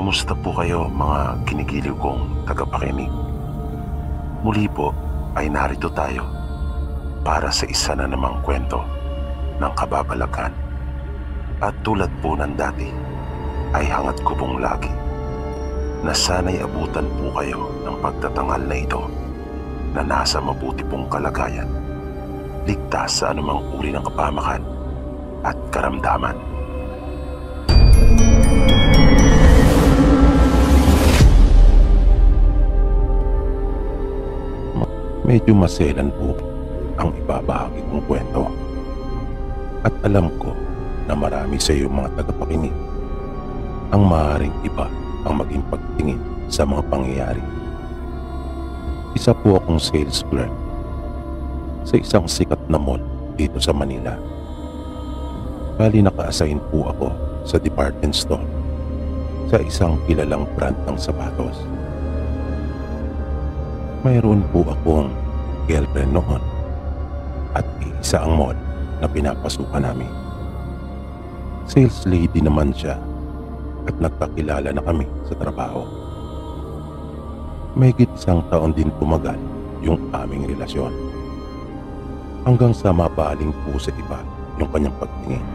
Kumusta po kayo mga kinigiliw kong tagapakinig? Muli po ay narito tayo para sa isa na namang kwento ng kababalagan. At tulad po ng dati ay hangat ko pong lagi na sana'y abutan po kayo ng pagtatangal na ito na nasa mabuti pong kalagayan, ligtas sa anumang uri ng kapamakan at karamdaman. Medyo maselan po ang ibabahagi kong kwento. At alam ko na marami sa iyo mga tagapakinig ang maaaring iba ang maging pagtingin sa mga pangyayari. Isa po akong sales clerk sa isang sikat na mall dito sa Manila. Bali naka-assign po ako sa department store sa isang kilalang brand ng sapatos. Mayroon po akong girlfriend noon at isa ang mall na pinapasukan namin. Sales lady naman siya at nagkakilala na kami sa trabaho. Mahigit isang taon din tumagal yung aming relasyon. Hanggang sa mabaling po sa iba yung kanyang pagtingin.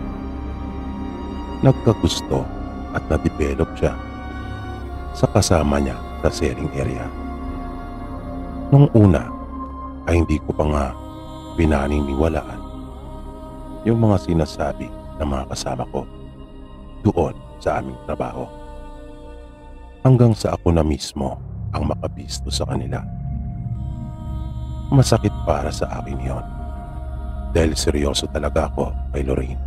Nagkagusto at na-develop siya sa kasama niya sa selling area. Nung una ay hindi ko pa nga pinaniniwalaan yung mga sinasabi ng mga kasama ko doon sa aming trabaho. Hanggang sa ako na mismo ang makabisto sa kanila. Masakit para sa akin yon dahil seryoso talaga ako kay Lorraine.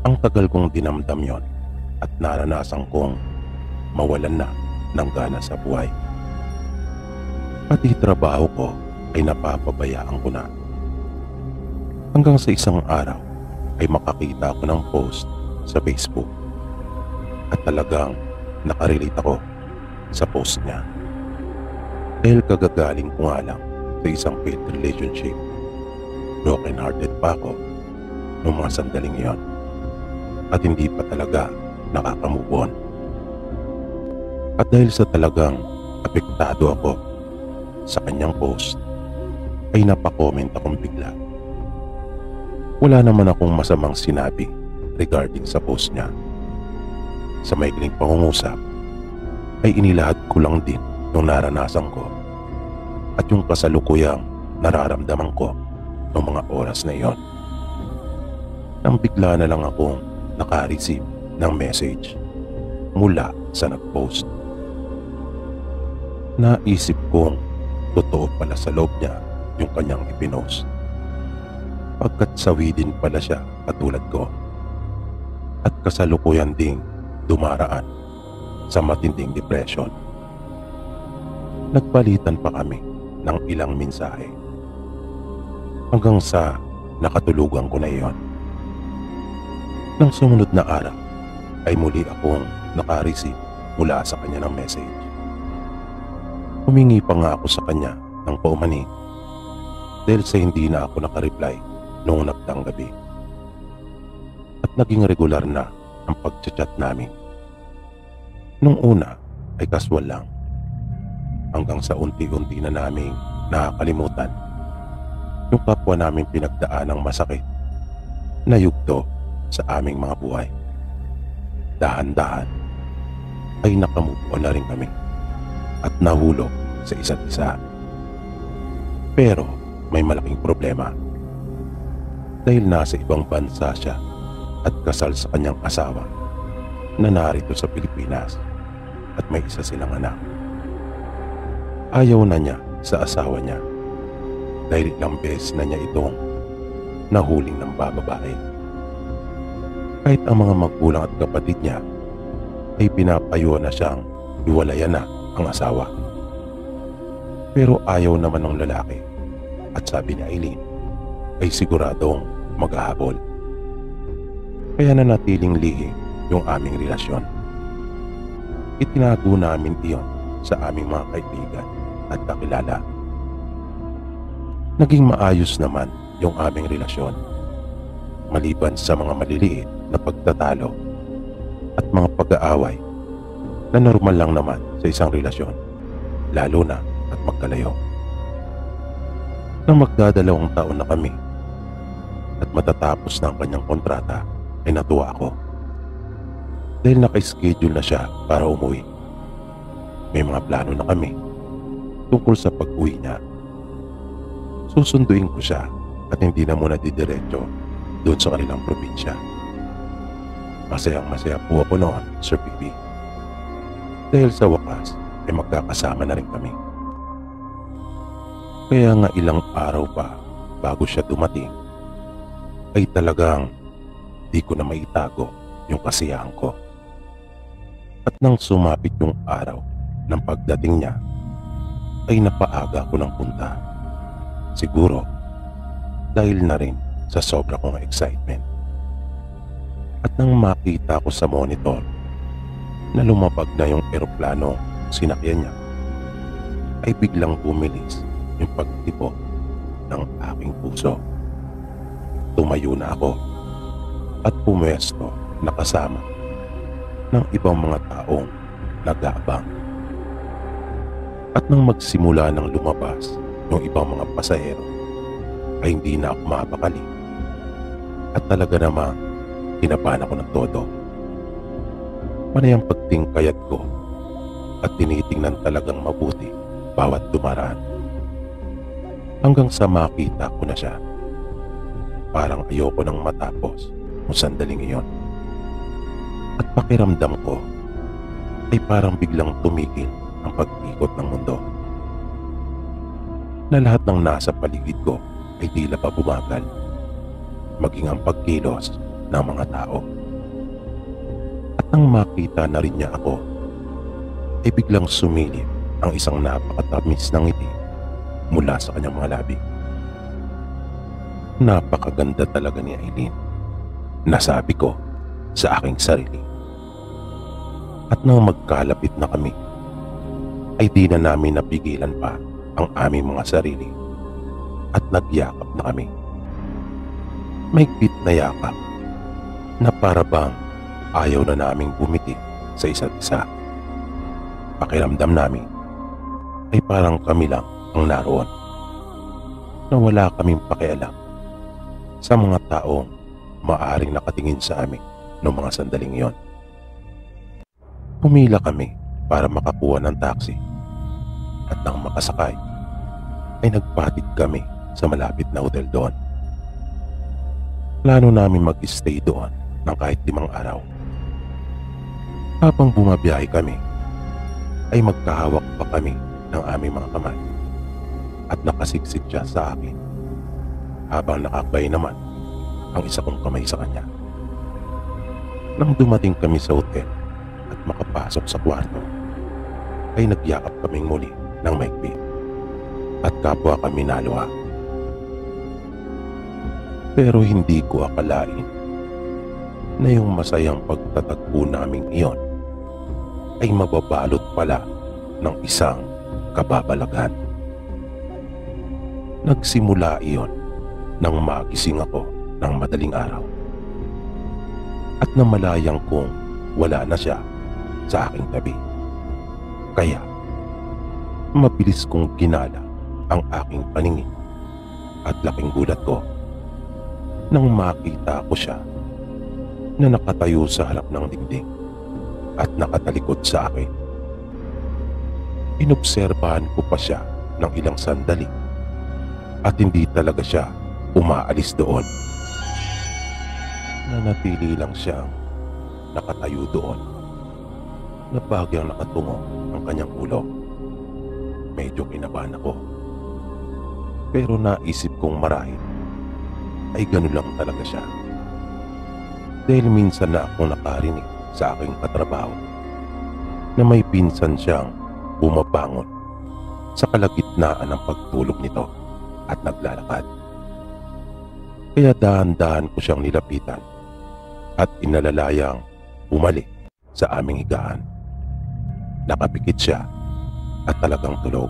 Ang tagal kong dinamdam yon at naranasan kong mawalan na ng gana sa buhay. Pati trabaho ko ay napapabayaan ko na. Hanggang sa isang araw ay makakita ako ng post sa Facebook at talagang nakarelate ako sa post niya. Dahil kagagaling ko nga lang sa isang failed relationship. Broken hearted pa ako noong mga sandaling iyon at hindi pa talaga nakaka-move on. At dahil sa talagang apektado ako sa kanyang post ay napakomment akong bigla. Wala naman akong masamang sinabi regarding sa post niya. Sa maikling pangungusap ay inilahad ko lang din yung naranasan ko at yung kasalukuyang nararamdaman ko noong mga oras na iyon. Nang bigla na lang akong naka-receive ng message mula sa nag-post. Naisip kong totoo pala sa loob niya yung kanyang ipinost. Pagkat sawi din pala siya katulad ko. At kasalukuyan ding dumaraan sa matinding depression. Nagpalitan pa kami ng ilang mensahe. Hanggang sa nakatulugan ko na iyon. Nang sumunod na araw ay muli akong naka-receive mula sa kanya ng message. Humingi pa nga ako sa kanya ng paumanhin dahil sa hindi na ako nakareply noong nagdaang gabi. At naging regular na ang pagchat-chat namin. Nung una ay casual lang hanggang sa unti-unti na naming nakakalimutan yung kapwa namin pinagdaan ng masakit na yugto sa aming mga buhay. Dahan-dahan ay nakamove on na rin kami at nahulog sa isa't isa. Pero may malaking problema dahil nasa ibang bansa siya at kasal sa kanyang asawa na narito sa Pilipinas at may isa silang anak. Ayaw na niya sa asawa niya dahil ilang beses na niya itong nahuling ng bababae. Kahit ang mga magulang at kapatid niya ay pinapayo na siyang iwalayan na ang asawa. Pero ayaw naman ng lalaki at sabi ni Eileen ay siguradong maghahabol. Kaya nanatiling lihi yung aming relasyon. Itinago namin iyon sa aming mga kaibigan at kakilala. Naging maayos naman yung aming relasyon maliban sa mga maliliit na pagtatalo at mga pag-aaway na normal lang naman sa isang relasyon, lalo na at magkalayo. Nang magdadalawang taon na kami at matatapos na ang kanyang kontrata, ay natuwa ako dahil naka-schedule na siya para umuwi. May mga plano na kami tungkol sa pag-uwi niya. Susunduin ko siya at hindi na muna didiretso doon sa kanilang probinsya. Masayang-masaya po ako noon, Sir Pipi, dahil sa wakas ay magkakasama na rin kami. Kaya nga ilang araw pa bago siya dumating ay talagang di ko na maitago yung kasiyahan ko. At nang sumapit yung araw ng pagdating niya ay napaaga ko ng punta. Siguro dahil na rin sa sobra kong excitement. At nang makita ko sa monitor na lumapag na yung eroplano sinakyan niya, ay biglang bumilis yung pagtibok ng aking puso. Tumayo na ako at pumwesto na kasama ng ibang mga taong nag-aabang. At nang magsimula ng lumabas yung ibang mga pasahero, ay hindi na ako mapakali. At talaga namang kinabahan ako ng todo. Panay ang pagtingkayat ko at tinitingnan talagang mabuti bawat dumaraan. Hanggang sa makita ko na siya. Parang ayoko nang matapos kung sandaling iyon. At pakiramdam ko ay parang biglang tumigil ang pag-ikot ng mundo. Na lahat ng nasa paligid ko ay tila pa bumagal, maging ang pagkilos ng mga tao. At nang makita na rin niya ako, ay biglang sumilip ang isang napakatamis ng ngiti mula sa kanyang mga labi. Napakaganda talaga ni Aileen, nasabi ko sa aking sarili. At nang magkalapit na kami, ay di na namin napigilan pa ang aming mga sarili at nagyakap na kami. Mahigpit na yakap na para bang ayaw na naming bumiti sa isa't isa. Pakiramdam namin ay parang kami lang ang naroon, na wala kaming pakialam sa mga taong maaaring nakatingin sa amin noong mga sandaling iyon. Pumila kami para makakuha ng taxi at nang makasakay ay nagpatid kami sa malapit na hotel doon. Plano namin mag-stay doon ng kahit 5 araw. Habang bumabiyahe kami ay magkahawak pa kami ng aming mga kamay at nakasiksik siya sa akin habang nakakbay naman ang isa kong kamay sa kanya. Nang dumating kami sa hotel at makapasok sa kwarto ay nagyakap kaming muli ng mahigpit at kapwa kami naluha. Pero hindi ko akalain na yung masayang pagtatagpo naming iyon ay mababalot pala ng isang kababalaghan. Nagsimula iyon nang magising ako ng madaling araw at namalayang kong wala na siya sa aking tabi. Kaya mabilis kong ginala ang aking paningin at laking gulat ko nang makita ko siya na nakatayo sa harap ng dingding at nakatalikod sa akin. Inobserbahan ko pa siya ng ilang sandali at hindi talaga siya umaalis doon. Nanatili lang siyang nakatayo doon na bagyang nakatungo ang kanyang ulo. Medyo kinabahan ako, pero naisip kong marahil ay gano'n lang talaga siya. Dahil minsan na akong nakarinig sa aking katrabaho na may pinsan siyang bumabangon sa kalagitnaan ng pagtulog nito at naglalakad. Kaya dahan-dahan ko siyang nilapitan at inalalayang bumalik sa aming higaan. Nakapikit siya at talagang tulog.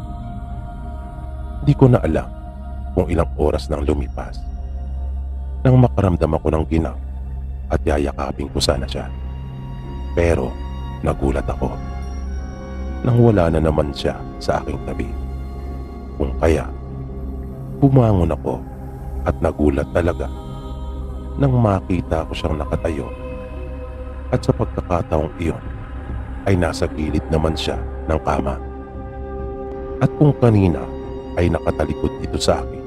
Di ko na alam kung ilang oras nang lumipas nang makaramdam ako ng ginang at yayakapin ko sana siya. Pero nagulat ako nang wala na naman siya sa aking tabi. Kung kaya, bumangon ako at nagulat talaga nang makita ko siyang nakatayo at sa pagkakataong iyon ay nasa gilid naman siya ng kama. At kung kanina ay nakatalikod ito sa akin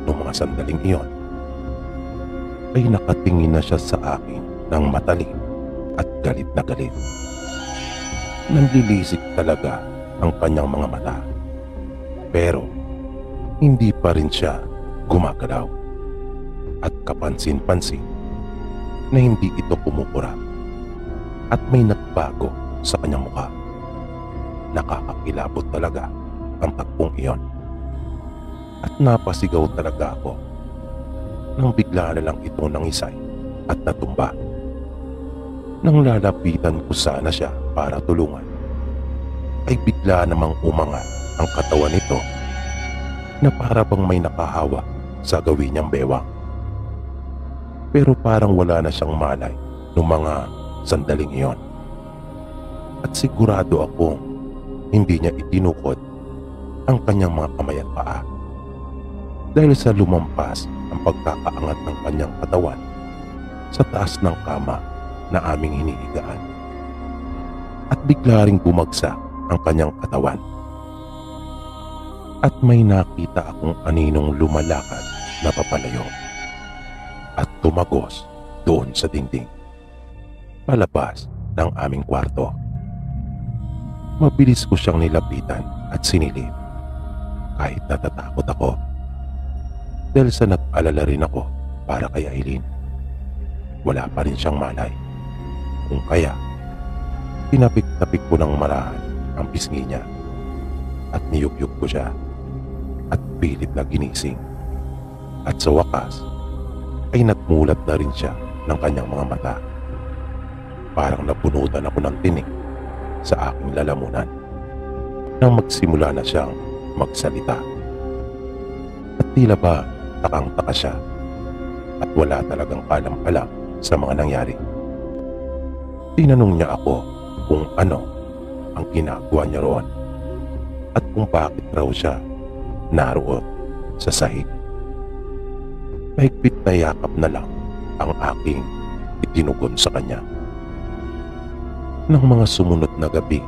noong mga sandaling iyon, ay nakatingin na siya sa akin ng matalim at galit na galit. Nanlilisik talaga ang kanyang mga mata, pero hindi pa rin siya gumagalaw at kapansin-pansin na hindi ito kumukura at may nagbago sa kanyang mukha. Nakakakilabot talaga ang tagpong iyon at napasigaw talaga ako nang bigla na lang ito nangisay at natumba. Nang lalapitan ko sana siya para tulungan, ay bigla namang umangat ang katawan nito na para bang may nakahawak sa gawin niyang bewang. Pero parang wala na siyang malay noong mga sandaling iyon. At sigurado akong hindi niya itinukod ang kanyang mga kamay at paa dahil sa lumampas ang pagkakaangat ng kanyang katawan sa taas ng kama na aming hinihigaan. At bigla ring bumagsak ang kanyang katawan. At may nakita akong aninong lumalakad na papalayo at tumagos doon sa dingding palabas ng aming kwarto. Mabilis ko siyang nilapitan at sinilip kahit natatakot ako dahil sa nag-alala rin ako para kay Aileen. Wala pa rin siyang malay. Kung kaya, tinapik-tapik ko ng marahan ang pisngi niya at niyukyuk ko siya at pilit na ginising. At sa wakas, ay nagmulat na rin siya ng kanyang mga mata. Parang napunutan ako ng tinik sa aking lalamunan nang magsimula na siyang magsalita. At tila ba takang-taka siya at wala talagang alam-alam sa mga nangyari. Tinanong niya ako kung ano ang ginagawa niya roon at kung bakit raw siya naroon sa sahig. Mahigpit na yakap na lang ang aking itinugon sa kanya. Nang mga sumunod na gabi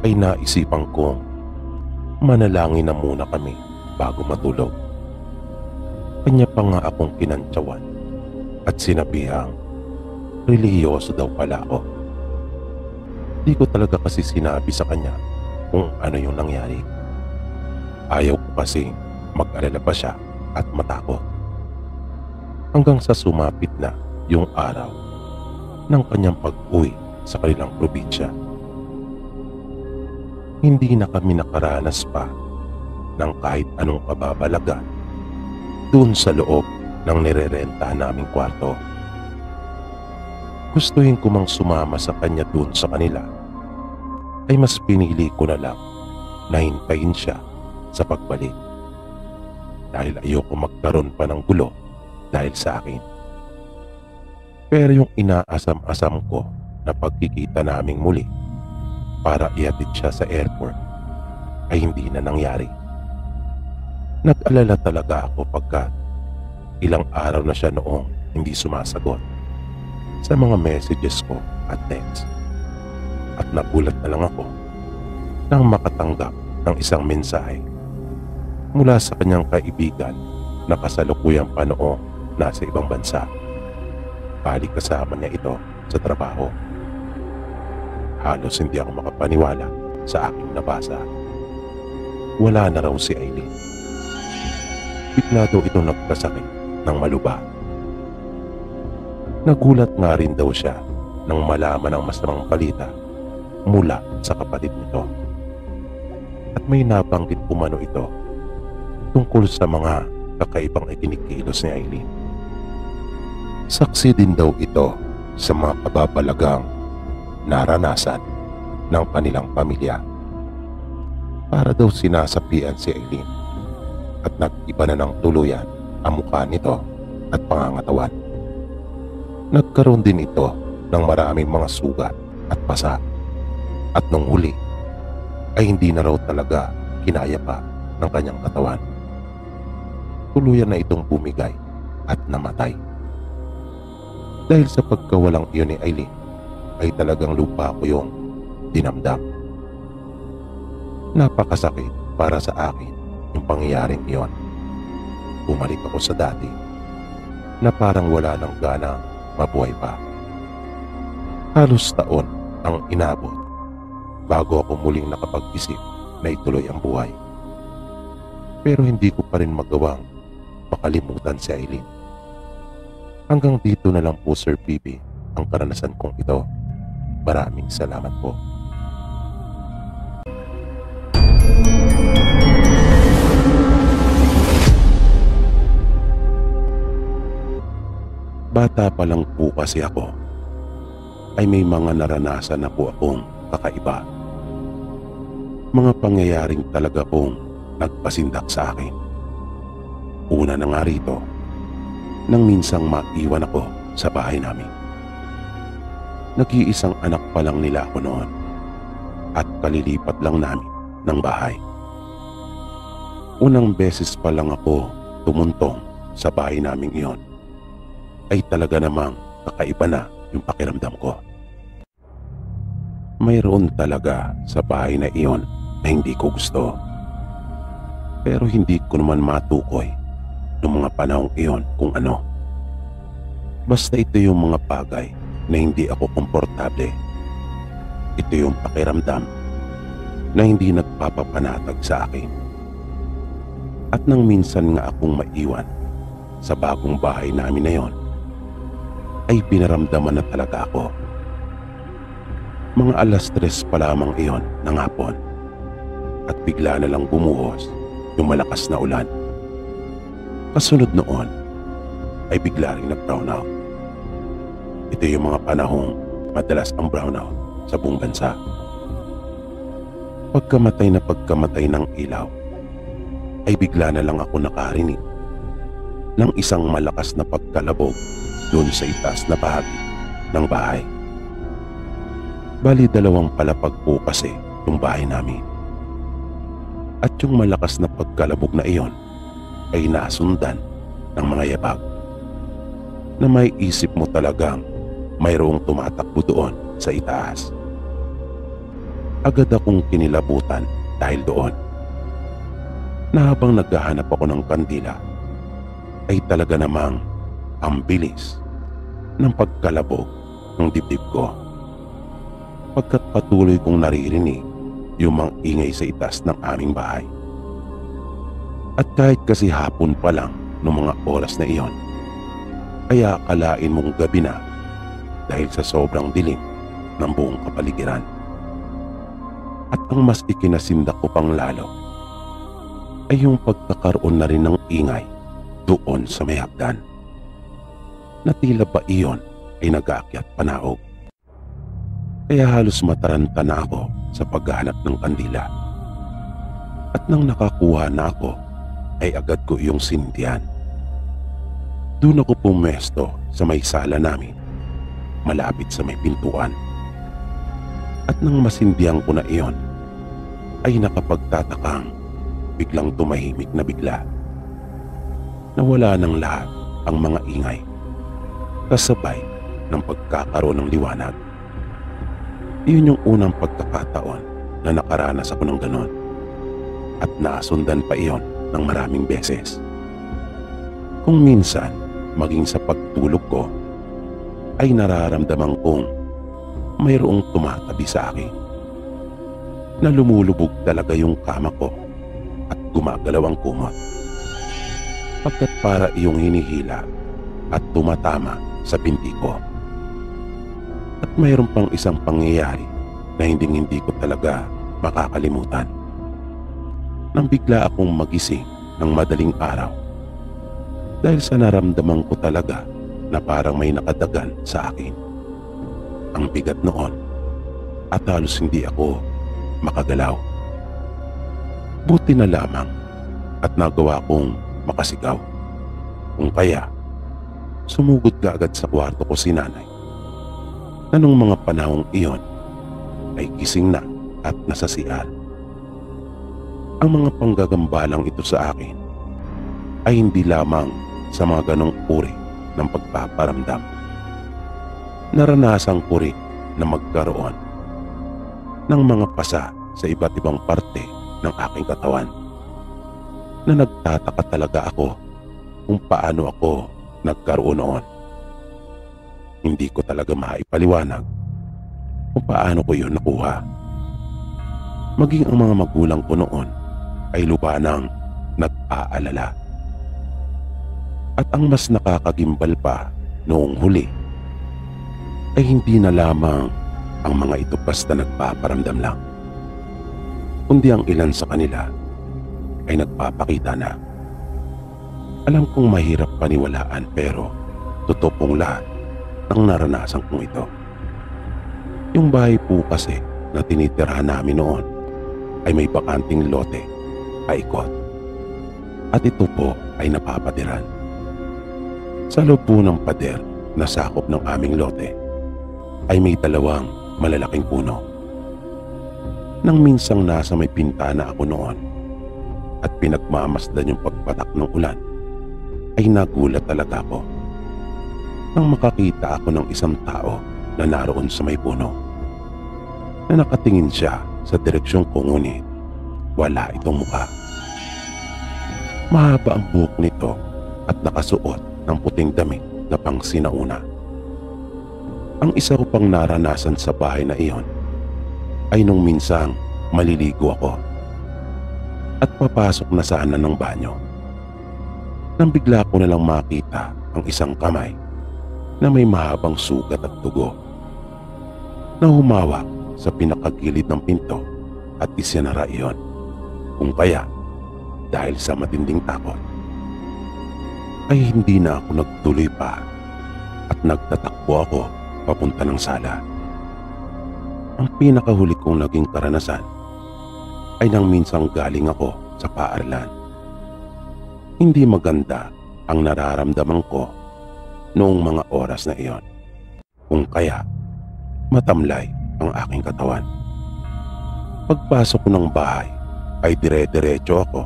ay naisipan kong manalangin na muna kami bago matulog. Kanya pa nga akong kinantsawan at sinabihang relihiyoso daw pala ako. Di ko talaga kasi sinabi sa kanya kung ano yung nangyari. Ayaw ko kasi mag-alala pa siya at matakot. Hanggang sa sumapit na yung araw ng kanyang pag-uwi sa kanilang probinsya. Hindi na kami nakaranas pa ng kahit anong kababalagan doon sa loob ng nirerenta naming kwarto. Gustuhin ko mang sumama sa kanya doon sa kanila, ay mas pinili ko na lang na hintayin siya sa pagbalik dahil ayoko magkaroon pa ng gulo dahil sa akin. Pero yung inaasam-asam ko na pagkikita naming muli para ihatid siya sa airport ay hindi na nangyari. Nag-alala talaga ako pagkat ilang araw na siya noong hindi sumasagot sa mga messages ko at text. At nagulat na lang ako nang makatanggap ng isang mensahe mula sa kanyang kaibigan na kasalukuyang pa noong nasa ibang bansa. Balik kasama niya ito sa trabaho. Halos hindi ako makapaniwala sa aking nabasa. Wala na raw si Aileen. Bigla daw ito nagkasakit ng malubha. Nagulat nga rin daw siya nang malaman ang masamang balita mula sa kapatid nito. At may nabanggit umano ito tungkol sa mga kakaibang ikinikilos ni Aileen. Saksi din daw ito sa mga kababalagang naranasan ng kanilang pamilya. Para daw sinasapian si Aileen at nag-iba na ng tuluyan ang mukha nito at pangangatawan. Nagkaroon din ito ng maraming mga sugat at pasa At nung huli ay hindi na raw talaga kinaya pa ng kanyang katawan. Tuluyan na itong bumigay at namatay. Dahil sa pagkawalang iyon ni Eileen ay talagang lupa ko yung dinamdam. Napakasakit para sa akin yung pangyayaring iyon. Bumalik ako sa dati na parang wala nang ganang mabuhay pa. Halos taon ang inabot bago ako muling nakapag-isip na ituloy ang buhay. Pero hindi ko pa rin magawang makalimutan si Eileen. Hanggang dito na lang po, Sir PB, ang karanasan kong ito. Maraming salamat po. Bata pa lang po kasi ako ay may mga naranasan na po akong kakaiba. Mga pangyayaring talaga pong nagpasindak sa akin. Una na nga rito, nang minsang maiwan ako sa bahay namin. Nag-iisang anak pa lang nila ako noon at kalilipat lang namin ng bahay. Unang beses pa lang ako tumuntong sa bahay naming iyon ay talaga namang kakaiba na yung pakiramdam ko. Mayroon talaga sa bahay na iyon na hindi ko gusto. Pero hindi ko naman matukoy noong mga panahong iyon kung ano. Basta ito yung mga bagay na hindi ako komportable. Ito yung pakiramdam na hindi nagpapapanatag sa akin. At nang minsan nga akong maiwan sa bagong bahay namin na yon, ay pinaramdaman na talaga ako. Mga 3:00 pa lamang iyon ng hapon at bigla na lang bumuhos yung malakas na ulan. Kasunod noon ay bigla rin nag-brown out. Ito yung mga panahong madalas ang brownout sa buong bansa. Pagkamatay ng ilaw ay bigla na lang ako nakarinig ng isang malakas na pagkalabog doon sa itaas na bahagi ng bahay. Bali 2 palapag po kasi yung bahay namin. At yung malakas na pagkalabog na iyon ay nasundan ng mga yabag na may isip mo talagang mayroong tumatakbo doon sa itaas. Agad akong kinilabutan dahil doon. Na habang naghahanap ako ng kandila ay talaga namang ang bilis ng pagkalabog ng dibdib ko. Pagkat patuloy kong naririnig yung mga ingay sa itaas ng aming bahay. At kahit kasi hapon pa lang noong mga oras na iyon, kaya akalain mong gabi na dahil sa sobrang dilim ng buong kapaligiran. At ang mas ikinasindak ko pang lalo ay yung pagkakaroon na rin ng ingay doon sa may hagdan, na tila ba iyon ay nag-aakyat panaog. Kaya halos mataranta na ako sa paghahanap ng kandila. At nang nakakuha na ako ay agad ko iyong sindihan. Doon ako pumesto sa may sala namin, malapit sa may pintuan. At nang masindihan ko na iyon ay nakapagtatakang biglang tumahimik na bigla. Nawala ng lahat ang mga ingay kasabay ng pagkakaroon ng liwanag. Iyon yung unang pagkakataon na nakaranas ako ng ganon, at nasundan pa iyon ng maraming beses. Kung minsan maging sa pagtulog ko ay nararamdaman kong mayroong tumatabi sa akin, na lumulubog talaga yung kama ko at gumagalaw ang kumot, pagkat para iyong hinihila at tumatama sa binti ko. At mayroon pang isang pangyayari na hindi ko talaga makakalimutan. Nang bigla akong magising ng madaling araw dahil sa naramdaman ko talaga na parang may nakadagan sa akin. Ang bigat noon at halos hindi ako makagalaw. Buti na lamang at nagawa kong makasigaw. Kung kaya, sumugod ka agad sa kwarto ko si nanay, na nung mga panahong iyon ay gising na at nasa CR. Ang mga panggagambalang ito sa akin ay hindi lamang sa mga ganong uri ng pagpaparamdam. Naranasan ko rin na magkaroon ng mga pasa sa iba't ibang parte ng aking katawan na nagtataka talaga ako kung paano ako nagkaroon noon. Hindi ko talaga maipaliwanag kung paano ko yun nakuha. Maging ang mga magulang ko noon ay lubanang nag-aalala. At ang mas nakakagimbal pa noong huli ay hindi na lamang ang mga ito basta nagpaparamdam lang, kundi ang ilan sa kanila ay nagpapakita na. Alam kong mahirap paniwalaan pero totoo pong lahat ng naranasan kong ito. Yung bahay po kasi na tinitirahan namin noon ay may bakanting lote paikot. At ito po ay napapatiran. Sa loob po ng pader na sakop ng aming lote ay may dalawang malalaking puno. Nang minsang nasa may pintana ako noon at pinagmamasdan yung pagpatak ng ulan, ay nagulat talaga ako nang makakita ako ng isang tao na naroon sa may puno, na nakatingin siya sa direksyon ko ngunit wala itong mukha. Mahaba ang buhok nito at nakasuot ng puting damit na pang sinauna. Ang isa ko pang naranasan sa bahay na iyon ay nung minsang maliligo ako at papasok na sana ng banyo, nang bigla ko nalang makita ang isang kamay na may mahabang sugat at dugo na humawak sa pinakagilid ng pinto at isinara iyon. Kung kaya, dahil sa matinding takot, ay hindi na ako nagtuloy pa at nagtatakbo ako papunta ng sala. Ang pinakahuli kong naging karanasan ay nang minsang galing ako sa paaralan. Hindi maganda ang nararamdaman ko noong mga oras na iyon. Kung kaya, matamlay ang aking katawan. Pagpasok ko ng bahay ay dire-diretso ako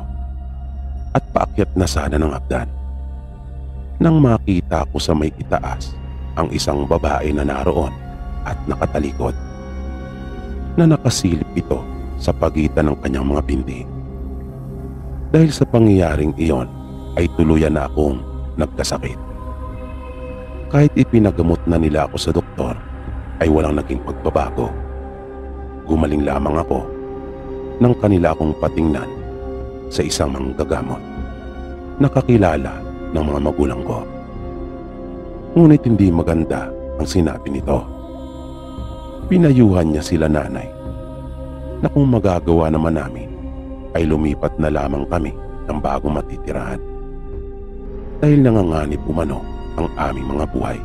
at paakyat na sana ng hagdan nang makita ko sa may itaas ang isang babae na naroon at nakatalikod, na nakasilip ito sa pagitan ng kanyang mga binti. Dahil sa pangyayaring iyon ay tuluyan na akong nagkasakit. Kahit ipinagamot na nila ako sa doktor ay walang naging pagbabago. Gumaling lamang ako nang kanila akong patingnan sa isang manggagamot na kakilala ng mga magulang ko. Ngunit hindi maganda ang sinabi nito. Pinayuhan niya sila nanay na kung magagawa naman namin ay lumipat na lamang kami ng bagong matitirahan dahil nanganganib umano ang aming mga buhay.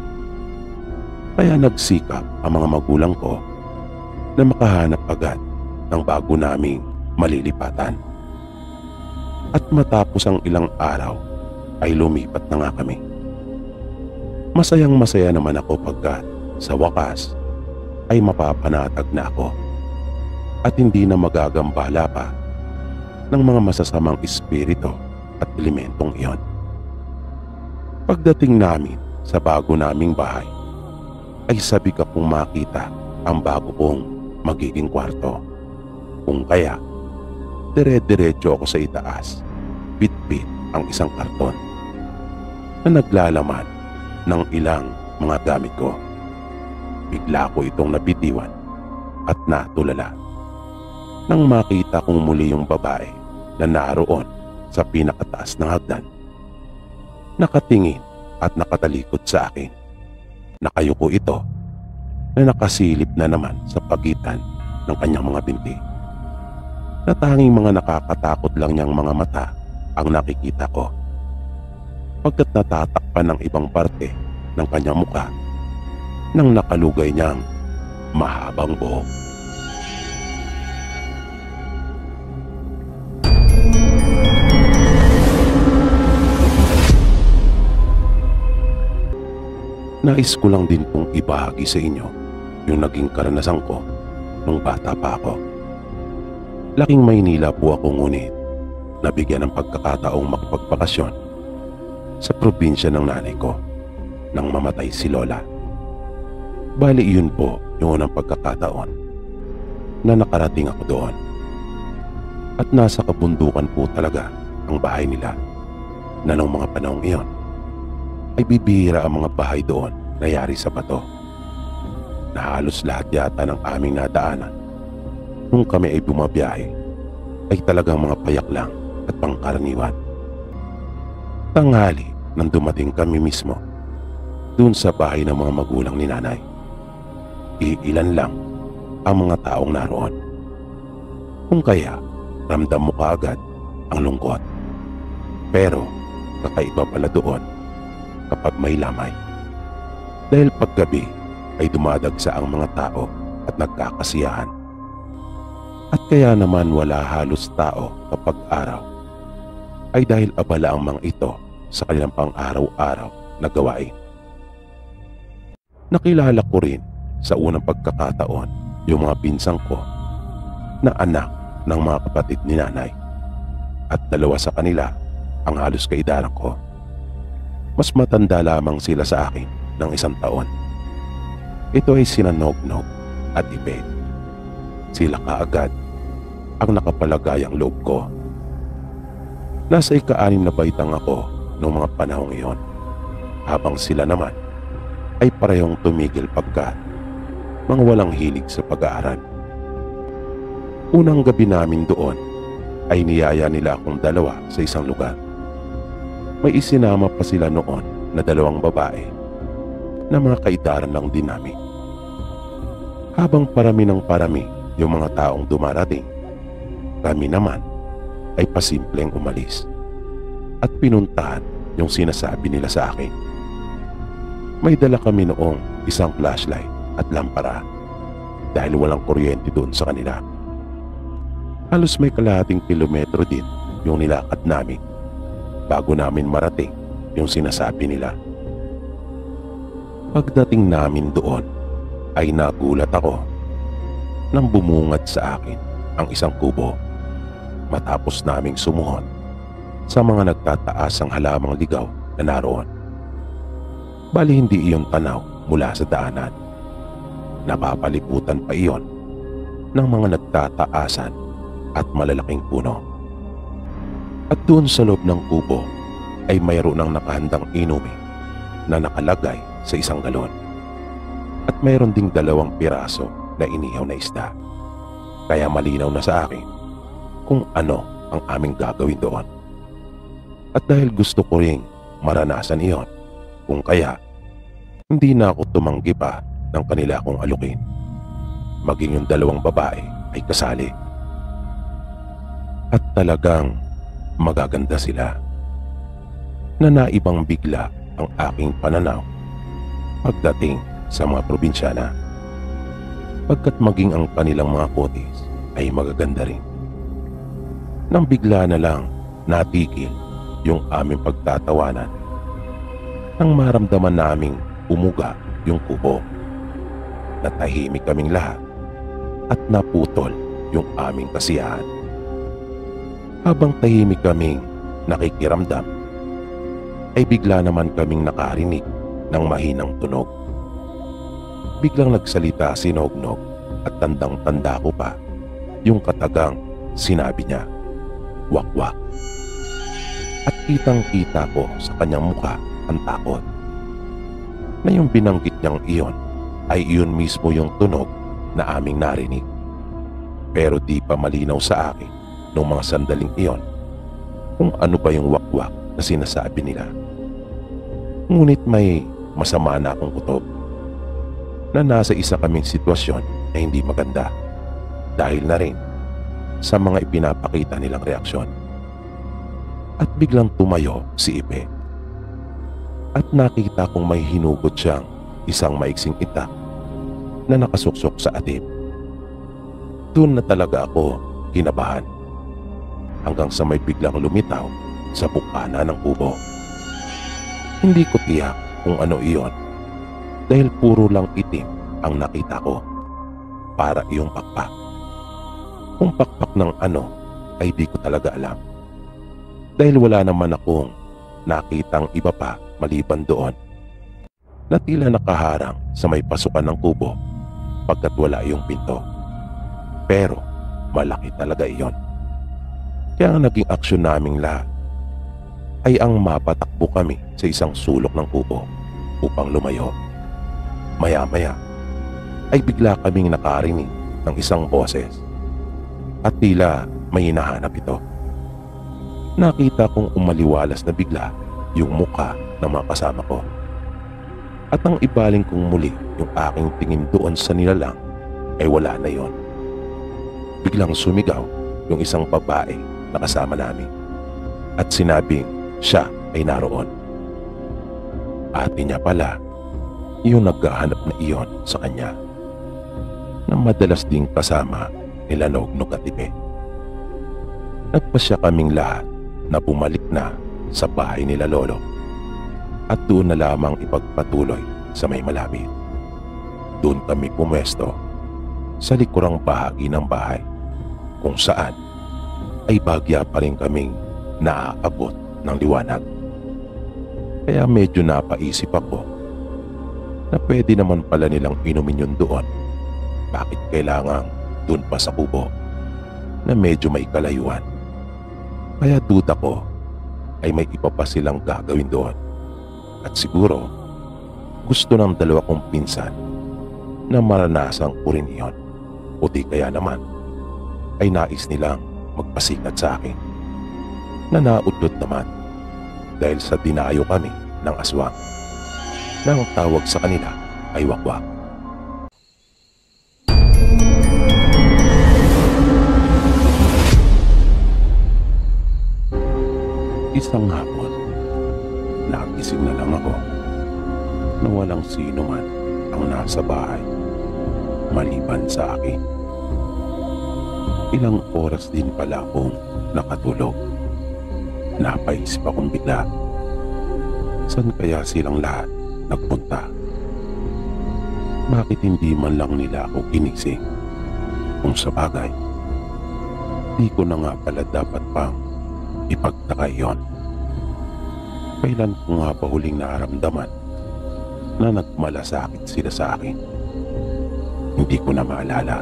Kaya nagsikap ang mga magulang ko na makahanap agad ng bago naming malilipatan. At matapos ang ilang araw ay lumipat na nga kami. Masayang masaya naman ako pagkat sa wakas ay mapapanatag na ako at hindi na magagambala pa ng mga masasamang espiritu at elementong iyon. Pagdating namin sa bago naming bahay ay sabik akong makita ang bago kong magiging kwarto. Kung kaya, dire-diretso ako sa itaas, bit-bit ang isang karton na naglalaman ng ilang mga gamit ko. Bigla ko itong nabitiwan at natulala nang makita kong muli yung babae na naroon sa pinakataas ng hagdan. Nakatingin at nakatalikod sa akin. Nakayuko ito na nakasilip na naman sa pagitan ng kanyang mga binti. Na tanging mga nakakatakot lang niyang mga mata ang nakikita ko. Pagkat natatakpan ng ibang parte ng kanyang mukha nang nakalugay niyang mahabang buhok. Nais ko lang din pong ibahagi sa inyo yung naging karanasan ko nung bata pa ako. Laking Maynila po ako ngunit nabigyan ng pagkakataong makipagbakasyon sa probinsya ng nanay ko nang mamatay si Lola. Bali iyon po yung unang pagkakataon na nakarating ako doon. At nasa kabundukan po talaga ang bahay nila na noong mga panahong iyon ay bibihira ang mga bahay doon na yari sa bato. Na halos lahat yata ng aming nadaanan nung kami ay bumabiyahe ay talagang mga payak lang at pangkaraniwan. Tanghali nang dumating kami mismo doon sa bahay ng mga magulang ni nanay. Iilan lang ang mga taong naroon. Kung kaya, ramdam mo kaagad ang lungkot. Pero kakaiba pala doon kapag may lamay. Dahil paggabi ay dumadagsa ang mga tao at nagkakasiyahan. At kaya naman wala halos tao kapag araw ay dahil abala ang mga ito sa kanilang pang-araw-araw na gawain. Nakilala ko rin sa unang pagkakataon yung mga pinsang ko na anak ng mga kapatid ni nanay at dalawa sa kanila ang halos kaedaran ko. Mas matanda lamang sila sa akin ng 1 taon. Ito ay sina Nognog at Ipet. Sila kaagad ang nakapalagayang loob ko. Nasa ika-6 na baitang ako noong mga panahong iyon, habang sila naman ay parehong tumigil pagkat mga walang hilig sa pag-aaral. Unang gabi namin doon ay niyaya nila akong dalawa sa isang lugar. May isinama pa sila noon na 2 babae na mga kaedaran lang din namin. Habang parami ng parami yung mga taong dumarating, kami naman ay pasimpleng umalis at pinuntahan yung sinasabi nila sa akin. May dala kami noong isang flashlight at lampara dahil walang kuryente doon sa kanila. Halos may kalahating kilometro din yung nilakad namin bago namin marating yung sinasabi nila. Pagdating namin doon ay nagulat ako nang bumungad sa akin ang isang kubo matapos naming sumuhon sa mga nagtataasang halamang ligaw na naroon. Bali hindi iyon tanaw mula sa daanan. Napapaliputan pa iyon ng mga nagtataasan at malalaking puno. At doon sa loob ng kubo ay mayroon ng nakahandang inumin na nakalagay sa isang galon. At mayroon ding 2 piraso na inihaw na isda. Kaya malinaw na sa akin kung ano ang aming gagawin doon. At dahil gusto ko ring maranasan iyon, kung kaya hindi na ako tumanggi pa ng kanila akong alukin. Maging yung 2 babae ay kasali. At talagang magaganda sila. Na naibang bigla ang aking pananaw pagdating sa mga probinsyana. Pagkat maging ang kanilang mga kotis ay magaganda rin. Nang bigla na lang natigil yung aming pagtatawanan nang maramdaman naming umuga yung kubo. Natahimik kaming lahat at naputol yung aming kasiyahan. Habang tahimik kaming nakikiramdam, ay bigla naman kaming nakarinig ng mahinang tunog. Biglang nagsalita si Nognog at tandang-tanda ko pa yung katagang sinabi niya, "Wakwak." At kitang-kita ko sa kanyang mukha ang takot. Na yung binanggit niyang iyon ay iyon mismo yung tunog na aming narinig. Pero di pa malinaw sa akin noong mga sandaling iyon kung ano ba yung wakwak na sinasabi nila. Ngunit may masama na akong kutob na nasa isa kaming sitwasyon na hindi maganda dahil na rin sa mga ipinapakita nilang reaksyon. At biglang tumayo si Ipe at nakita kong may hinugot siyang isang maiksing itak na nakasuksok sa atip. Doon na talaga ako kinabahan hanggang sa may biglang lumitaw sa bukana ng kubo. Hindi ko tiyak kung ano iyon dahil puro lang itim ang nakita ko. para iyong pakpak. Kung pakpak ng ano ay di ko talaga alam. Dahil wala naman akong nakitang iba pa maliban doon na tila nakaharang sa may pasukan ng kubo pagkat wala iyong pinto. Pero malaki talaga iyon. Kaya ang naging aksyon naming lahat ay ang mapatakbo kami sa isang sulok ng kubo upang lumayo. Maya-maya ay bigla kaming nakarinig ng isang boses at tila may hinahanap ito. Nakita kong umaliwalas na bigla yung mukha ng mga kasama ko. At nang ibaling kong muli yung aking tingin doon sa nilalang ay wala na yon. Biglang sumigaw yung isang babae na kasama namin at sinabing siya ay naroon. Ate niya pala yung naghahanap na iyon sa kanya na madalas ding kasama nila Nognog at Ipe. Nagpasya kaming lahat na bumalik na sa bahay nila Lolo at doon na lamang ipagpatuloy sa may malapit. Doon kami pumwesto sa likurang bahagi ng bahay kung saan ay bagya pa rin kaming naaabot ng liwanag. Kaya medyo napaisip ako na pwede naman pala nilang inumin yun doon. Bakit kailangan doon pa sa kubo na medyo may kalayuan? Kaya duda ko ay may iba pa silang gagawin doon. At siguro gusto ng dalawa kong pinsan na maranasan ko rin iyon. O di kaya naman ay nais nilang magpasikat sa akin na naudlot naman dahil sa dinayo kami ng aswang na ang tawag sa kanila ay wakwak. Isang hapon, nagising na lang ako na walang sino man ang nasa bahay maliban sa akin. Ilang oras din pala akong nakatulog. Napaisip akong bigla, saan kaya silang lahat nagpunta? Bakit hindi man lang nila ako ginising? Kung sa bagay, di ko na nga pala dapat pang ipagtaka iyon. Kailan ko nga ba huling naramdaman na nagmalasakit sila sa akin? Hindi ko na maalala.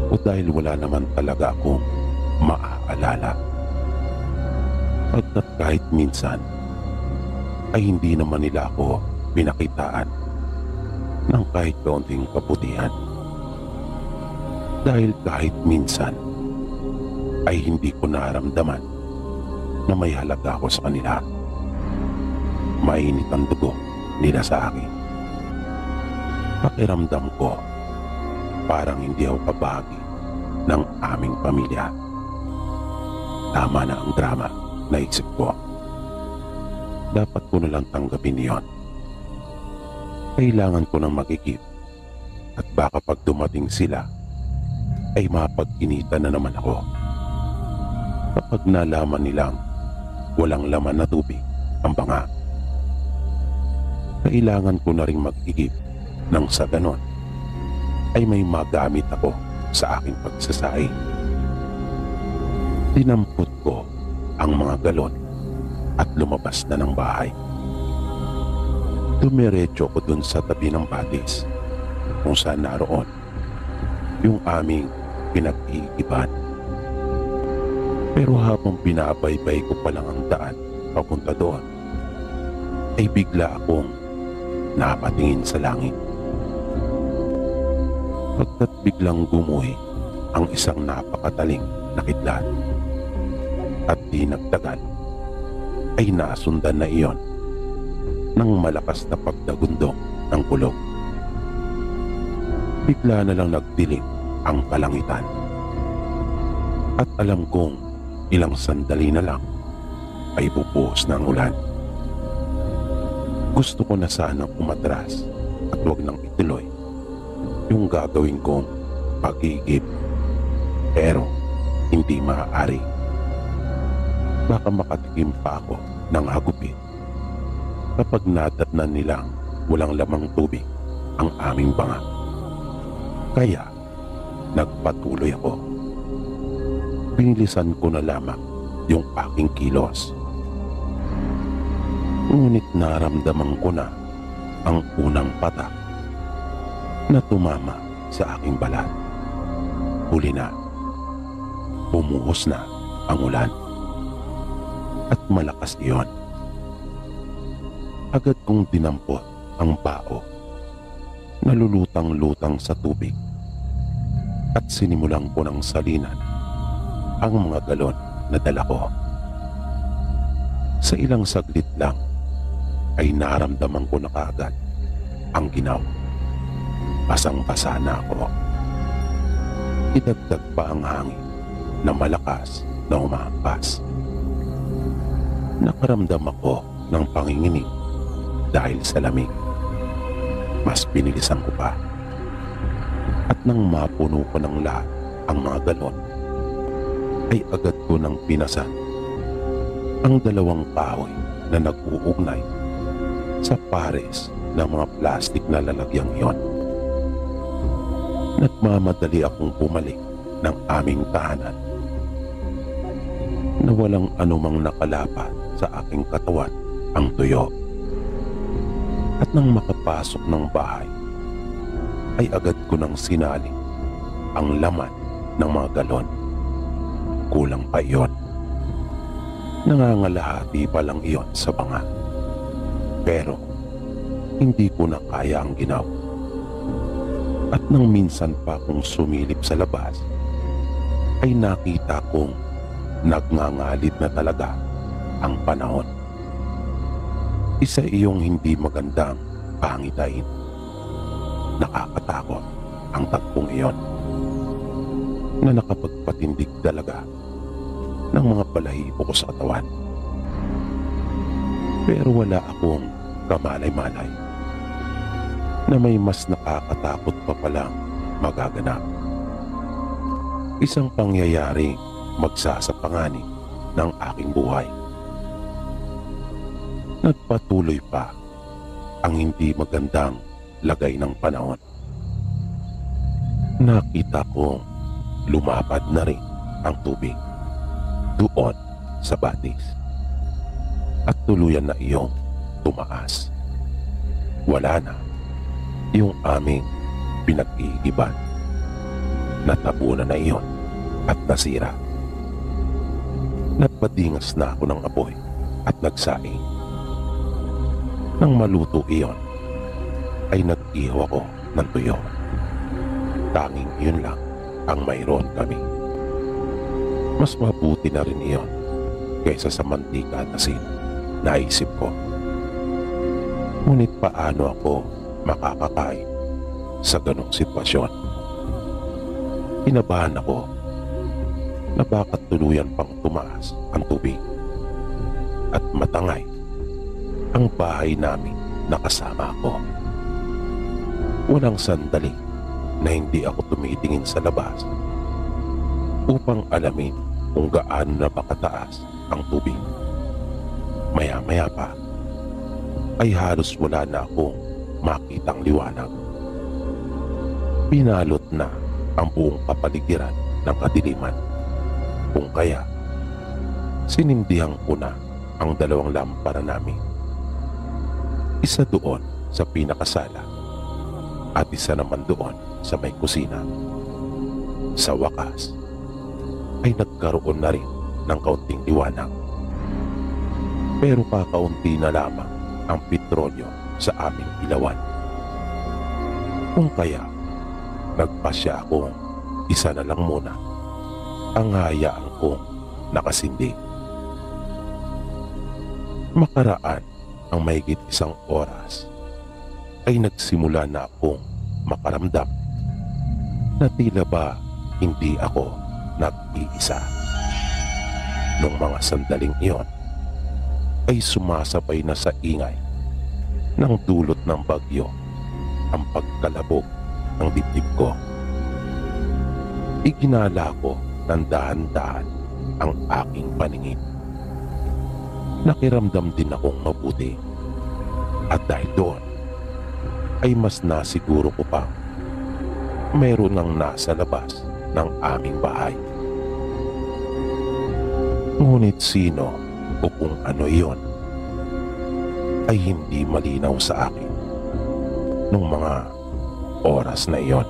O dahil wala naman talaga akong maaalala. Pagkat kahit minsan ay hindi naman nila ako pinakitaan ng kahit kaunting kabutihan. Dahil kahit minsan ay hindi ko naramdaman na may halaga ako sa kanila. Mainit ang dugo nila sa akin. Pakiramdam ko parang hindi ako kabahagi ng aming pamilya. Tama na ang drama, naisip ko. Dapat ko na lang tanggapin niyon. Kailangan ko nang magigip at baka pag dumating sila ay mapagkinita na naman ako. Kapag nalaman nilang walang laman na tubig ang banga, kailangan ko na ring mag-igip nang sa ganon ay may magamit ako sa aking pagsasaing. Dinampot ko ang mga galon at lumabas na ng bahay. Dumiretso ko dun sa tabi ng batis kung saan naroon yung aming pinag-iigiban. Pero habang binabaybay ko pa lang ang daan papunta doon, ay bigla akong napatingin sa langit. Pagkat biglang gumuhi ang isang napakataling na kidlat. At di nagtagal ay nasundan na iyon ng malakas na pagdagundong ng kulog. Bigla na lang nagdilim ang kalangitan. At alam kong ilang sandali na lang ay bubuhos na ang ulan. Gusto ko na sanang umatras at huwag nang ituloy yung gagawin kong pag-iigib. Pero hindi maaari. Baka makatikim pa ako ng hagupit kapag nadatnan nilang walang lamang tubig ang aming banga. Kaya nagpatuloy ako. Binilisan ko na lamang yung aking kilos. Ngunit naramdaman ko na ang unang patak na tumama sa aking balat. Huli na, bumuhos na ang ulan. At malakas iyon. Agad kong dinampot ang bao na lulutang-lutang sa tubig at sinimulan ko ng salinan ang mga galon na dala ko. Sa ilang saglit lang ay naramdaman ko na kaagad ang ginaw. Basang-basa na ako. Idagdag pa ang hangin na malakas na umahampas. Nakaramdam ako ng panginginig dahil sa lamig. Mas binilisan ko pa. At nang mapuno ko ng lahat ang mga galon, ay agad ko nang pinasan ang dalawang kahoy na nag-uugnay sa pares ng mga plastik na lalagyang iyon. Nagmamadali akong bumalik ng aming tahanan na walang anumang nakalapat sa aking katawan ang tuyo. At nang makapasok ng bahay, ay agad ko nang sinali ang laman ng mga galon. Kulang pa iyon. Nangangalahati pa lang iyon sa banga. Pero hindi ko na kaya ang ginaw. At nang minsan pa akong sumilip sa labas, ay nakita kong nagngangalit na talaga ang panahon. Isa iyong hindi magandang pangitain. Nakakatakot ang tagpong iyon na nakapagpatindig talaga ng mga balahibo ko sa katawan. Pero wala akong kamalay-malay na may mas nakakatakot pa palang magaganap. Isang pangyayari magsasapanganib ng aking buhay. Nagpatuloy pa ang hindi magandang lagay ng panahon. Nakita kong lumapad na rin ang tubig doon sa batis at tuluyan na iyong tumaas. Wala na yung aming pinag-iigiban. Natabunan na iyon at nasira. Nagpadingas na ako ng apoy at nagsaing. Nang maluto iyon, ay nag-ihaw ako ng tuyo. Tanging iyon lang ang mayroon kami. Mas mabuti na rin iyon kaysa sa mantika at asin, naisip ko. Ngunit paano ako makakakain sa ganong sitwasyon? Kinabahan ako na baka tuluyan pang tumaas ang tubig at matangay ang bahay namin na kasama ko. Walang sandali na hindi ako tumitingin sa labas upang alamin kung gaano na pakataas ang tubig. Maya-maya pa ay halos wala na akong makitang liwanag. Pinalot na ang buong kapaligiran ng kadiliman. Kung kaya, sinindihan ko na ang dalawang lampara namin. Isa doon sa pinakasala at isa naman doon sa may kusina. Sa wakas, ay nagkaroon na rin ng kaunting liwanag. Pero kakaunti na lamang ang petrolyo sa aming ilawan. Kung kaya, nagpasya akong isa na lang muna ang hayaan kong nakasindi. Makaraan ang mahigit isang oras ay nagsimula na akong makaramdam na tila ba hindi ako nag-iisa. Nung mga sandaling iyon ay sumasabay na sa ingay ng dulot ng bagyo ang pagkalabog ng dibdib ko. Iginala ko ng dahan-dahan ang aking paningin. Nakiramdam din akong mabuti at dahil doon ay mas nasiguro ko pang meron nang nasa labas ng aming bahay. Ngunit sino o kung ano iyon ay hindi malinaw sa akin nung mga oras na iyon.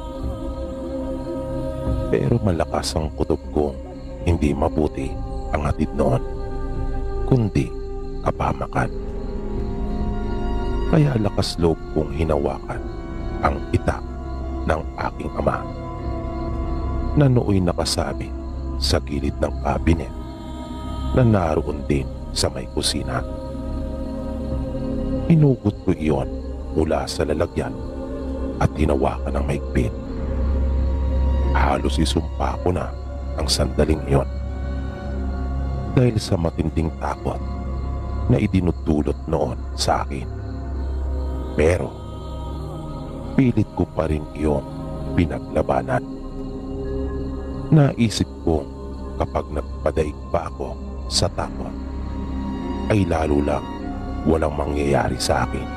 Pero malakas ang kutob kong hindi mabuti ang hatid noon, kundi kapamakan. Kaya lakas loob kong hinawakan ang itak ng aking ama na nooy nakasabi sa gilid ng kabinet na naroon din sa may kusina. Hinugot ko iyon mula sa lalagyan at hinawakan ng maigpit. Halos isumpa ko na ang sandaling iyon dahil sa matinding takot na idinudulot noon sa akin. Pero pilit ko pa rin iyong pinaglabanan. Naisip kong kapag nagpadaig pa ako sa takot ay lalo lang walang mangyayari sa akin.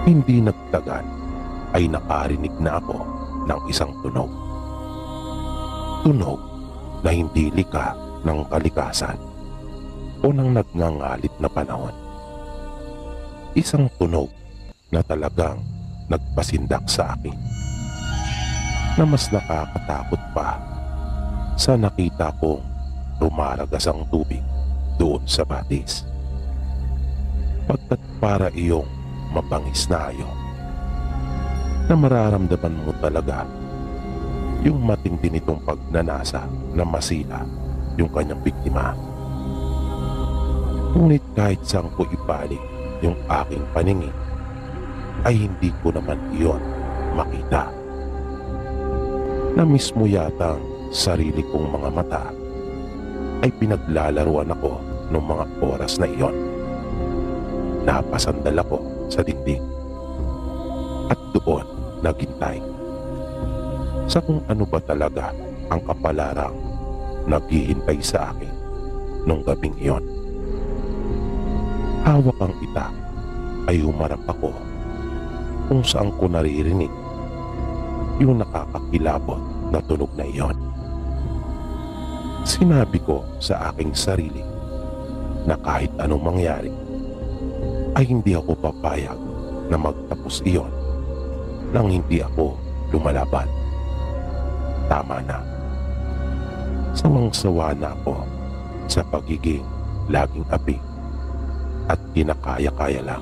Hindi nagtagal ay nakarinig na ako ng isang tunog. Tunog na hindi lika ng kalikasan o ng nagngangalit na panahon. Isang tunog na talagang nagpasindak sa akin na mas nakakatakot pa sa nakita kong rumaragas ang tubig doon sa batis. Pagkat para iyong mabangis na ayo na mararamdaman mo talaga yung matindi nitong pagnanasa na masila yung kanyang biktima. Ngunit kahit saan ko ibalik yung aking paningin ay hindi ko naman iyon makita. Na mismo yatang sarili kong mga mata ay pinaglalaruan ako ng mga oras na iyon. Napasandal ako sa dingding at doon naghintay sa kung ano ba talaga ang kapalarang naghihintay sa akin nung gabing iyon. Hawak ang itak ay humarap ako kung saan ko naririnig yung nakakakilabot na tunog na iyon. Sinabi ko sa aking sarili na kahit anong mangyari ay hindi ako papayag na magtapos iyon nang hindi ako lumalaban. Tama na. Sawang-sawa na ako sa pagiging laging api at kinakaya-kaya lang.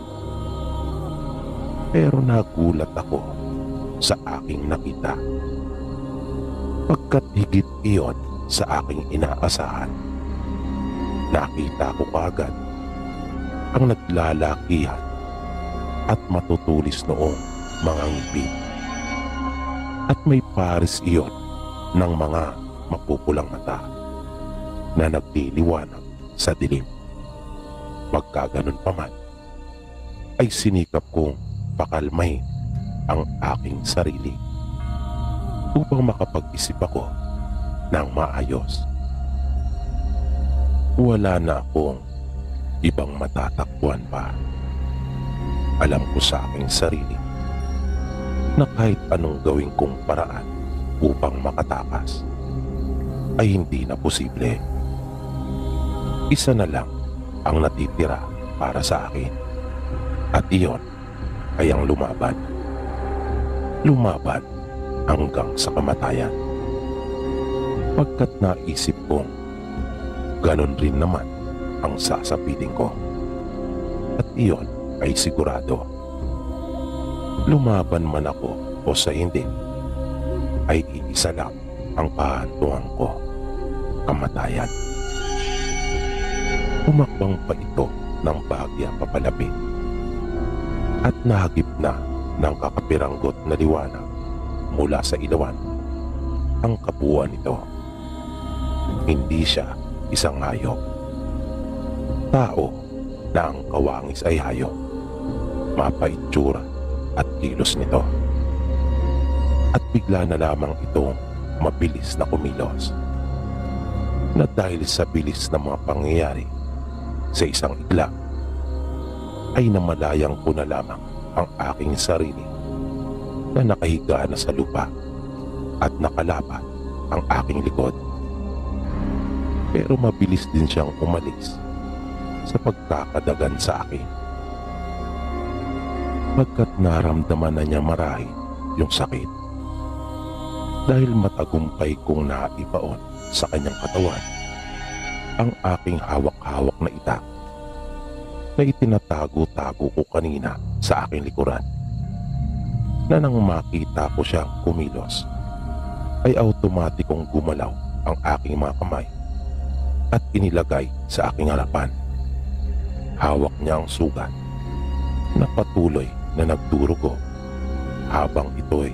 Pero nagulat ako sa aking nakita. Pagkat higit iyon sa aking inaasahan, nakita ko kaagad ang naglalakihan at matutulis noong mga ngipin. At may pares iyon ng mga mapupulang mata na nagliliwanag sa dilim. Magkaganon pa man, ay sinikap kong pakalmahin ang aking sarili upang makapag-isip ako ng maayos. Wala na akong ibang matatakbuhan pa. Alam ko sa aking sarili na kahit anong gawin kong paraan upang makatakas ay hindi na posible. Isa na lang ang natitira para sa akin at iyon ay ang lumaban. Lumaban hanggang sa kamatayan. Pagkat naisip kong ganon rin naman ang sasapitin ko at iyon ay sigurado. Lumaban man ako o sa hindi ay iisa lang ang pahantungan ko, kamatayan. Umakbang pa ito ng bahagya papalapit at nahagip na ng kakapiranggot na liwanag mula sa ilawan ang kabuuan nito. Hindi siya isang hayop. Tao na ang kawangis ay hayop. Mapaitsura at kilos nito. At bigla na lamang itong mabilis na kumilos. Na dahil sa bilis ng mga pangyayari sa isang iglap ay namalayang ko na lamang ang aking sarili na nakahiga na sa lupa at nakalapat ang aking likod. Pero mabilis din siyang umalis sa pagkakadagan sa akin. Pagkat naramdaman na niya marahil yung sakit. Dahil matagumpay kong naibaon sa kanyang katawan ang aking hawak-hawak na itak na itinatago-tago ko kanina sa aking likuran, na nang makita ko siyang kumilos ay automatikong gumalaw ang aking mga kamay at inilagay sa aking harapan. Hawak niya ang sugat na patuloy na nagdurugo habang ito'y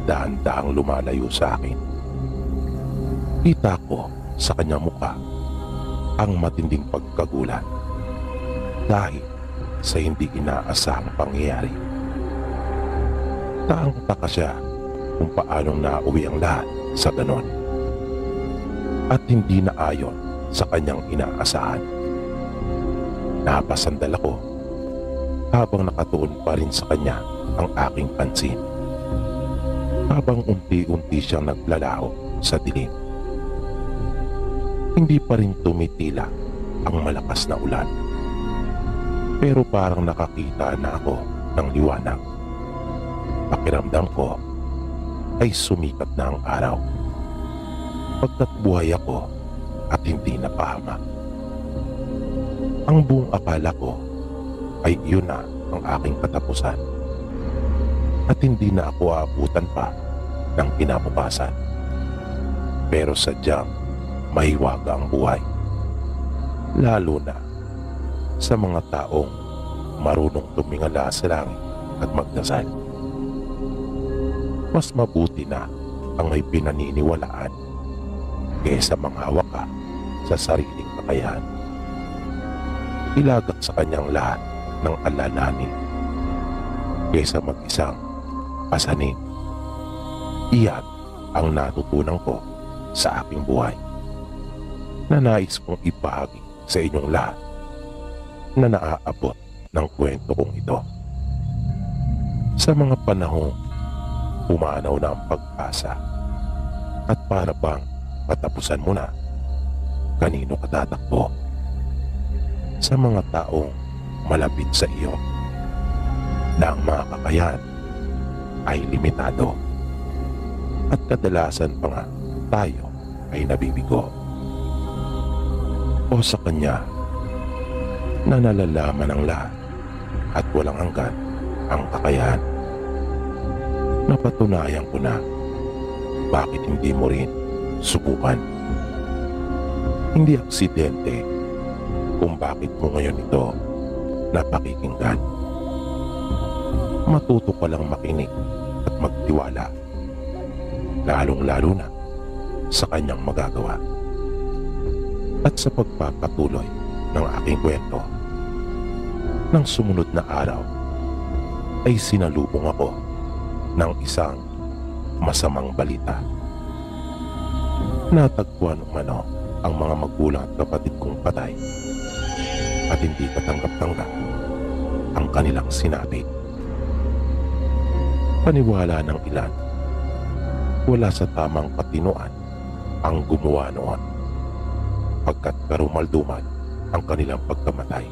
dahan-dahang lumalayo sa akin. Kita ko sa kanyang mukha ang matinding pagkagulat dahil sa hindi inaasahang pangyayari. Taang-taka siya kung paanong nauwi ang lahat sa ganon at hindi na ayon sa kanyang inaasahan. Napasandal ako habang nakatuon pa rin sa kanya ang aking pansin, habang unti-unti siyang naglalaho sa dilim. Hindi pa rin tumitila ang malakas na ulan, pero parang nakakita na ako ng liwanag. Pakiramdam ko ay sumikat na ang araw, pagkat buhay ako at hindi napahamak. Ang buong akala ko ay iyon na ang aking katapusan at hindi na ako aabutan pa ng kinabukasan. Pero sadyang mahiwaga ang buhay, lalo na sa mga taong marunong tumingala sa langit at magdasal. Mas mabuti na ang may pinaniniwalaan kaysa manghawa ka sa sariling kakayahan. Ilagak sa kanyang lahat ng alalahanin kaysa mag-isang pasanin. Iyan ang natutunan ko sa aking buhay, na nais kong ibahagi sa inyong lahat na naaabot ng kwento kong ito. Sa mga panahong pumanaw na ang pag-asa at para bang katapusan mo na, kanino ka tatakbo? Sa mga taong malapit sa iyo na ang mga kakayahan ay limitado at kadalasan pa nga tayo ay nabibigo, o sa kanya na nalalaman ang lahat at walang hanggan ang kakayahan. Napatunayan ko na bakit hindi mo rin subukan. Hindi aksidente kung bakit mo ngayon ito napakikinggan. Matuto ka lang makinig at magtiwala, lalong-lalo na sa kanyang magagawa. At sa pagpapatuloy ng aking kwento, ng sumunod na araw ay sinalubong ako ng isang masamang balita. Natagpuan umano ang mga magulang at kapatid kong patay at hindi katanggap-tanggap ang kanilang sinabi. Paniwala ng ilan, wala sa tamang katinoan ang gumawa noon, pagkat karumalduman ang kanilang pagkamatay.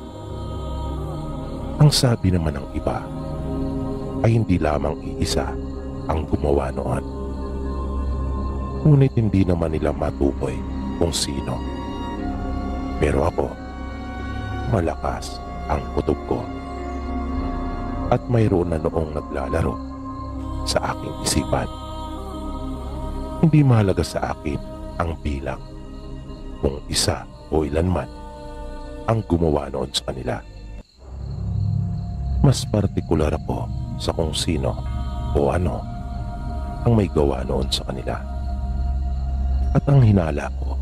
Ang sabi naman ng iba ay hindi lamang iisa ang gumawa noon, ngunit hindi naman nila matukoy kung sino. Pero ako, malakas ang kutob ko at mayroon na noong naglalaro sa aking isipan. Hindi mahalaga sa akin ang bilang, kung isa o ilan man ang gumawa noon sa kanila. Mas partikular ako sa kung sino o ano ang may gawa noon sa kanila. At ang hinala ko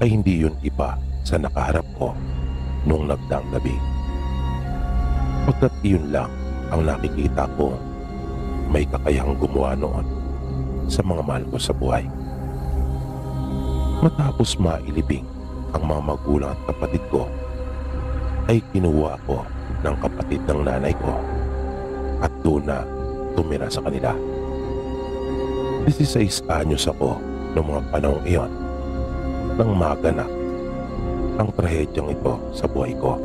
ay hindi yun iba sa nakaharap ko nung nagdaang gabi, pagkat iyon lang ang nakikita ko may kakayahang gumawa noon sa mga mahal ko sa buhay. Matapos mailibing ang mga magulang at kapatid ko, ay kinuha ako ng kapatid ng nanay ko at doon na tumira sa kanila. 16 anyos ako noong mga panahong iyon nang maganap ang trahedyang ito sa buhay ko.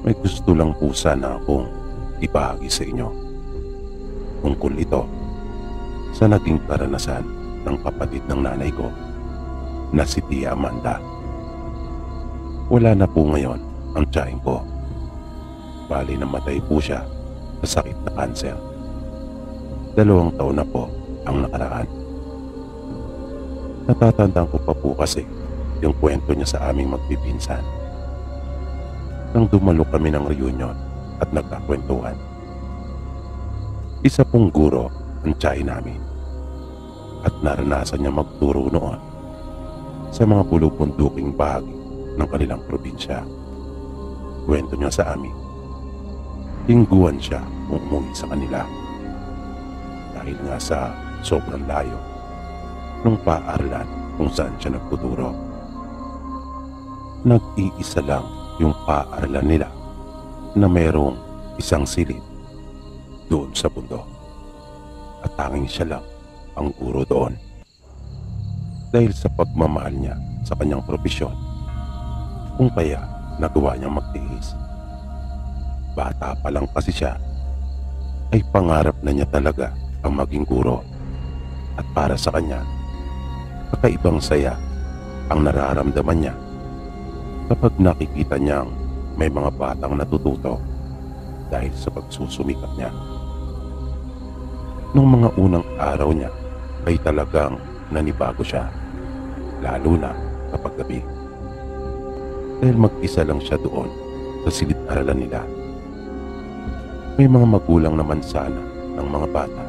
May gusto lang po sana akong ibahagi sa inyo. Tungkol ito sa naging karanasan ng kapatid ng nanay ko na si Tia Amanda. Wala na po ngayon ang tiyahin ko. Bali namatay po siya sa sakit na kanser. 2 taon na po ang nakaraan. Natatandaan ko pa po kasi yung kwento niya sa aming magpipinsan. Nang dumalo kami ng reunion at nagkakwentuhan. Isa pong guro ang tiyahin namin at naranasan niya magturo noon sa mga pulupunduking bahagi ng kanilang probinsya. Kwento niya sa amin, lingguhan siya kung umuwi sa kanila dahil nga sa sobrang layo nung paaralan kung saan siya nagtuturo. Nag-iisa lang yung paaralan nila na mayroong isang silid doon sa bundok at tanging siya lang ang guro doon. Dahil sa pagmamahal niya sa kanyang propesyon, kung kaya nagawa niyang magtiis. Bata pa lang kasi siya, ay pangarap na niya talaga ang maging guro. At para sa kanya, kakaibang saya ang nararamdaman niya kapag nakikita niyang may mga batang natututo dahil sa pagsusumikap niya. Nung mga unang araw niya ay talagang nanibago siya, lalo na kapag gabi. Dahil mag-isa lang siya doon sa silid-aralan nila. May mga magulang naman sana ng mga bata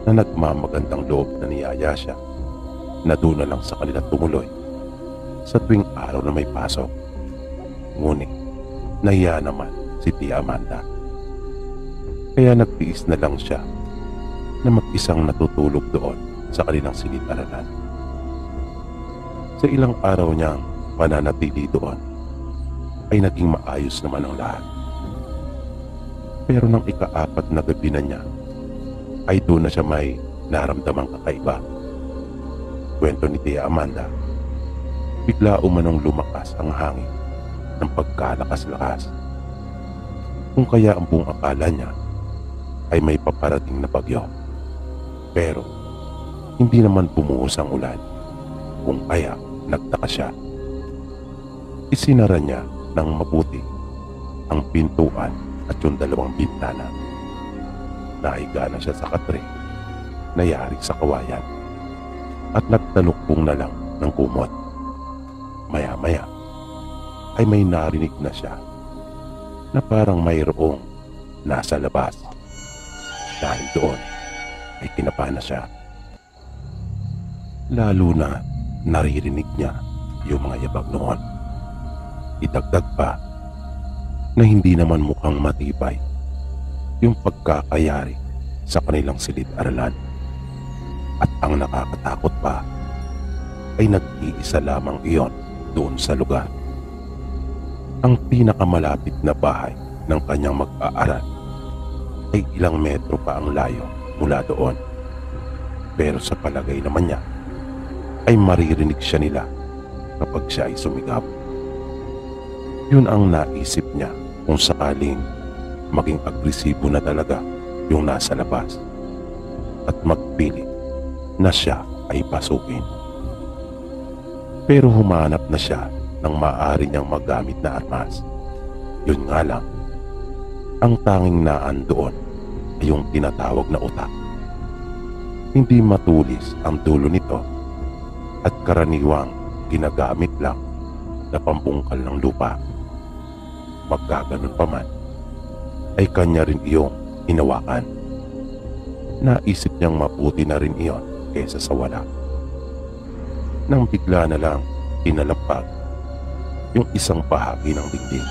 na nagmamagandang loob na niyaya siya na doon na lang sa kanila tumuloy sa tuwing araw na may pasok. Ngunit nahiya naman si Tia Amanda. Kaya nagtiis na lang siya na mag-isang natutulog doon sa kanilang silid-aralan. Sa ilang araw niyang pananatili doon ay naging maayos naman ang lahat. Pero nang ika-4 na gabi na niya ay doon na siya may naramdamang kakaiba. Kwento ni Tia Amanda, bigla umanong lumakas ang hangin ng pagkalakas-lakas. Kung kaya ang buong akala niya ay may paparating na bagyo. Pero hindi naman bumuhos ang ulan. Kung kaya nagtaka siya. Isinara niya ng mabuti ang pintuan at yung 2 bintana. Nahiga na siya sa katre na yari sa kawayan at nagtalukbong na lang ng kumot. Maya-maya ay may narinig na siya na parang mayroong nasa labas. Dahil doon ay kinapa na siya. Lalo na naririnig niya yung mga yabag noon. Idagdag pa na hindi naman mukhang matibay yung pagkakayari sa kanilang silid-aralan. At ang nakakatakot pa ay nag-iisa lamang iyon doon sa lugar. Ang pinakamalapit na bahay ng kanyang mag-aaral ay ilang metro pa ang layo mula doon. Pero sa palagay naman niya ay maririnig siya nila kapag siya ay sumigap. Yun ang naisip niya kung sakaling maging agresibo na talaga yung nasa labas at magpili na siya ay pasukin. Pero humanap na siya ng maaari niyang magamit na armas. Yun nga lang, ang tanging naan doon ay yung tinatawag na utak. Hindi matulis ang dulo nito at karaniwang ginagamit lang na pambungkal ng lupa. Magkaganon pa man, ay kanya rin iyong hinawakan. Naisip niyang mabuti na rin iyon kaysa sa wala. Nang bigla na lang tinalapag yung isang bahagi ng dingding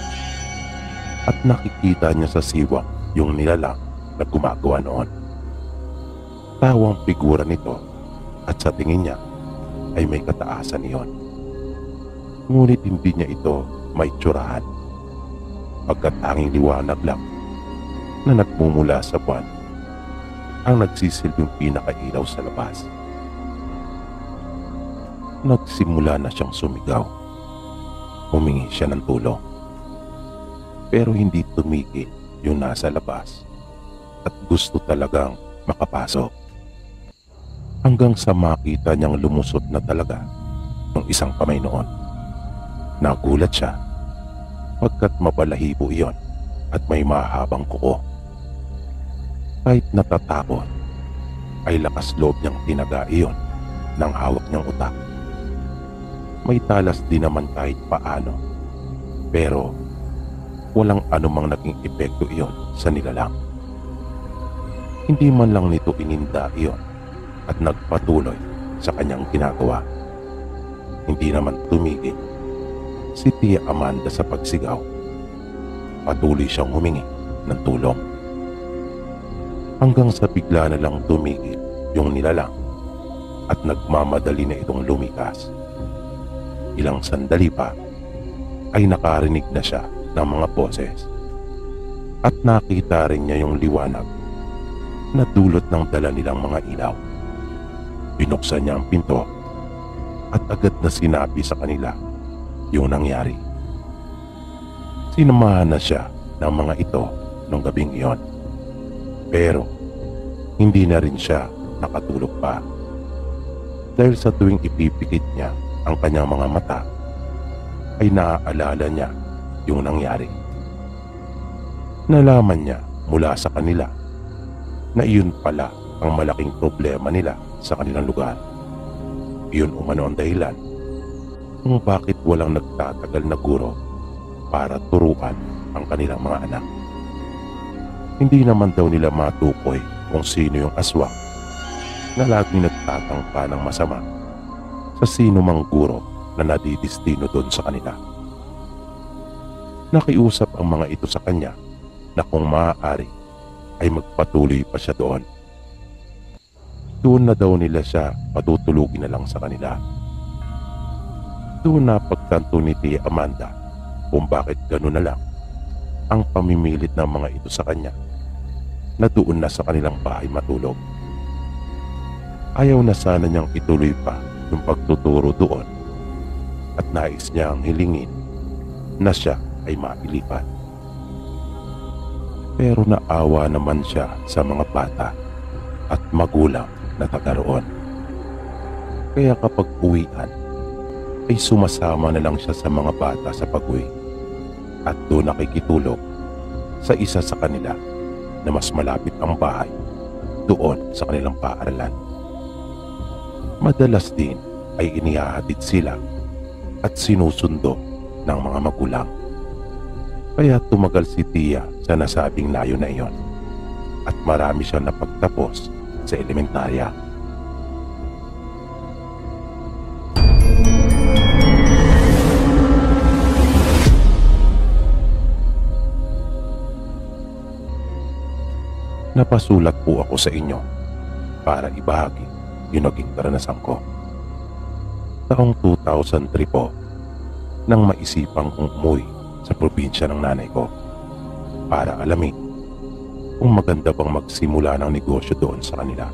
at nakikita niya sa siwang yung nilalang na gumagawa noon. Tawang figura nito at sa tingin niya ay may kataasan iyon. Ngunit hindi niya ito maitsurahan, pagkat tanging liwanag lang na nagmumula sa buwan ang nagsisilbing pinakailaw sa labas. Nagsimula na siyang sumigaw. Humingi siya ng tulong. Pero hindi tumigil yung nasa labas at gusto talagang makapasok. Hanggang sa makita niyang lumusot na talaga ng isang kamay noon. Nagulat siya pagkat mabalahibo iyon at may mahabang kuko. Kahit natatakot ay lakas loob niyang tinaga iyon ng hawak niyang utak. May talas din naman kahit paano, pero walang anumang naging epekto iyon sa nilalang. Hindi man lang nito ininda iyon at nagpatuloy sa kanyang ginagawa. Hindi naman tumigil si Tia Amanda sa pagsigaw. Patuloy siyang humingi ng tulong. Hanggang sa bigla na lang tumigil yung nilalang at nagmamadali na itong lumikas. Ilang sandali pa ay nakarinig na siya ng mga boses at nakita rin niya yung liwanag na dulot ng dala nilang mga ilaw. Binuksan niya ang pinto at agad na sinabi sa kanila yung nangyari. Sinamahan na siya ng mga ito nung gabing iyon, pero hindi na rin siya nakatulog pa dahil sa tuwing ipipikit niya ang kanyang mga mata ay naaalala niya yung nangyari. Nalaman niya mula sa kanila na iyon pala ang malaking problema nila sa kanilang lugar. Iyon umano ang dahilan kung bakit walang nagtatagal na guro para turuan ang kanilang mga anak. Hindi naman daw nila matukoy kung sino yung aswang na laging nagtatangka ng masama sa sino mang guro na nadidistino doon sa kanila. Nakiusap ang mga ito sa kanya na kung maaari ay magpatuloy pa siya doon. Doon na daw nila siya patutulugin na lang sa kanila. Doon na pagtanto ni Tia Amanda kung bakit gano'n na lang ang pamimilit ng mga ito sa kanya na doon na sa kanilang bahay matulog. Ayaw na sana niyang ituloy pa yung pagtuturo doon at nais niyang hilingin na siya ay mailipat. Pero naawa naman siya sa mga bata at magulang na taga roon. Kaya kapag uwian ay sumasama na lang siya sa mga bata sa pag-uwi at doon nakikitulog sa isa sa kanila na mas malapit ang bahay doon sa kanilang paaralan. Madalas din ay inihahatid sila at sinusundo ng mga magulang. Kaya tumagal si Tia sa nasabing layo na iyon at marami siyang napagtapos sa elementarya. Napasulat po ako sa inyo para ibahagi yung naging karanasan ko. Taong 2003 po nang maisipang kong umuwi sa probinsya ng nanay ko para alamin kung maganda bang magsimula ng negosyo doon sa kanila.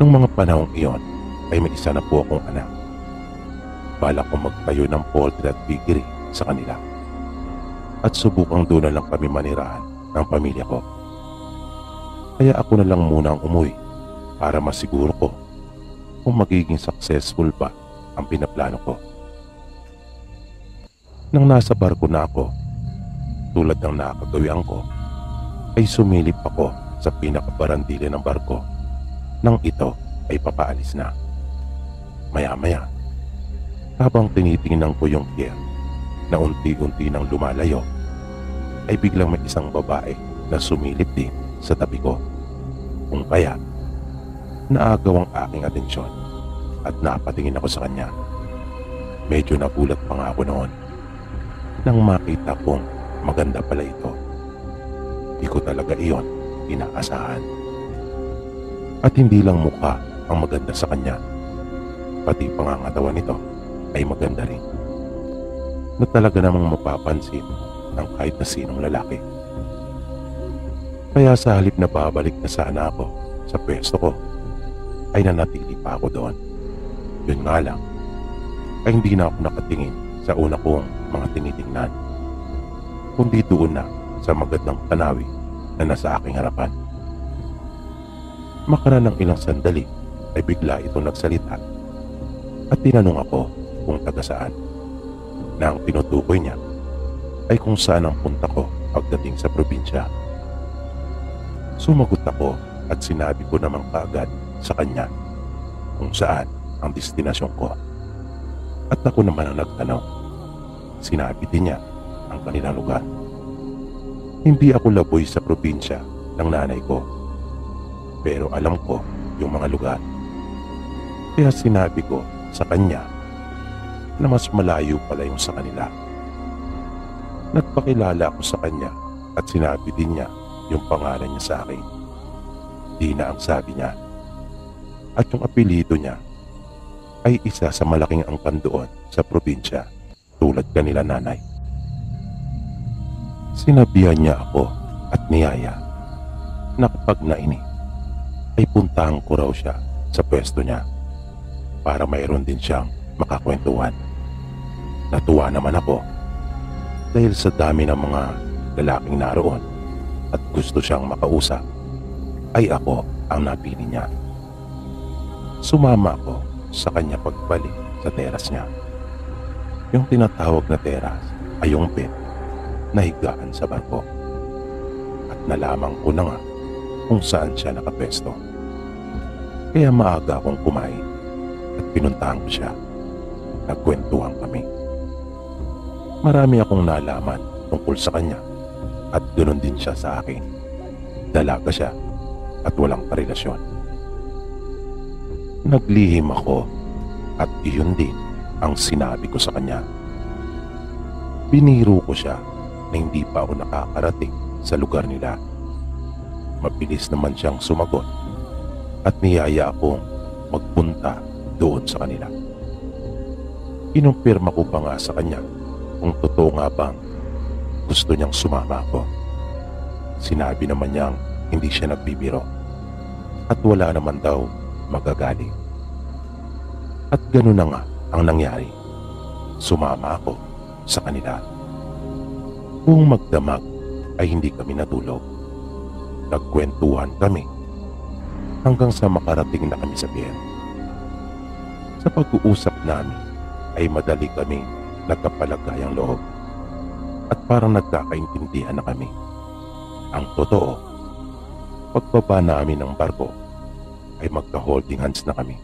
Nung mga panahong iyon ay may isa na po akong anak. Balak kong magtayo ng poultry at piggery sa kanila at subukang doon na lang kami manirahan ng pamilya ko. Kaya ako na lang muna ang umuwi para masiguro ko kung magiging successful ba ang pinaplano ko. Nang nasa barko na ako, tulad ng nakagawian ko, ay sumilip ako sa pinakabarandile ng barko nang ito ay papaalis na. Maya-maya, habang tinitingnan ko yung pier na unti-unti nang lumalayo, ay biglang may isang babae na sumilip din sa tabi ko. Kung kaya, naagaw ang aking atensyon at napatingin ako sa kanya. Medyo nagulat pa nga ako noon nang makita kong maganda pala ito. Di ko talaga iyon inaasahan. At hindi lang mukha ang maganda sa kanya. Pati pangangatawan nito ay maganda rin, na talaga namang mapapansin ng kahit na sinong lalaki. Kaya sa halip na babalik na sana ako sa pwesto ko, ay nanatili pa ako doon. Yun nga lang, ay hindi na ako nakatingin sa una kong mga tinitingnan, kundi doon na sa magandang tanawin na nasa aking harapan. Makaraan ng ilang sandali ay bigla itong nagsalita at tinanong ako kung taga saan, na ang tinutukoy niya ay kung saan ang punta ko pagdating sa probinsya. Sumagot ako at sinabi ko namang kaagad sa kanya kung saan ang destinasyon ko. At ako naman ang nagtanong. Sinabi din niya ang kanilang lugar. Hindi ako laboy sa probinsya ng nanay ko, pero alam ko yung mga lugar. Kaya sinabi ko sa kanya na mas malayo pala yung sa kanila. Nagpakilala ako sa kanya at sinabi din niya yung pangalan niya sa akin. Dina ang sabi niya. At yung apelido niya ay isa sa malaking angkan doon sa probinsya, tulad kanila nanay. Sinabihan niya ako at niyaya na kapag nainip ay puntahan ko raw siya sa pwesto niya para mayroon din siyang makakwentuhan. Natuwa naman ako dahil sa dami ng mga lalaking naroon at gusto siyang makausap, ay ako ang napili niya. Sumama ako sa kanya pagbalik sa teras niya. Yung tinatawag na teras ay yung bed na higaan sa barko. At nalaman ko na nga kung saan siya nakapwesto. Kaya maaga akong kumain at pinuntahan ko siya. Nagkwentuhan kami. Marami akong nalaman tungkol sa kanya at ganoon din siya sa akin. Dalaga siya at walang karelasyon. Naglihim ako at iyon din ang sinabi ko sa kanya. Biniro ko siya na hindi pa ako nakakarating sa lugar nila. Mabilis naman siyang sumagot at niyaya akong magpunta doon sa kanila. Kinumpirma ko pa nga sa kanya kung totoo nga bang gusto niyang sumama ako. Sinabi naman niyang hindi siya nagbibiro at wala naman daw magagaling. At gano'n na nga ang nangyari. Sumama ako sa kanila. Kung magdamag ay hindi kami natulog. Nagkwentuhan kami hanggang sa makarating na kami sa pier. Sa pag-uusap namin ay madali kaming nagkapalagayang loob at parang nagkakaintindihan na kami. Ang totoo, pagbaba namin ng barko ay magka-holding hands na kami.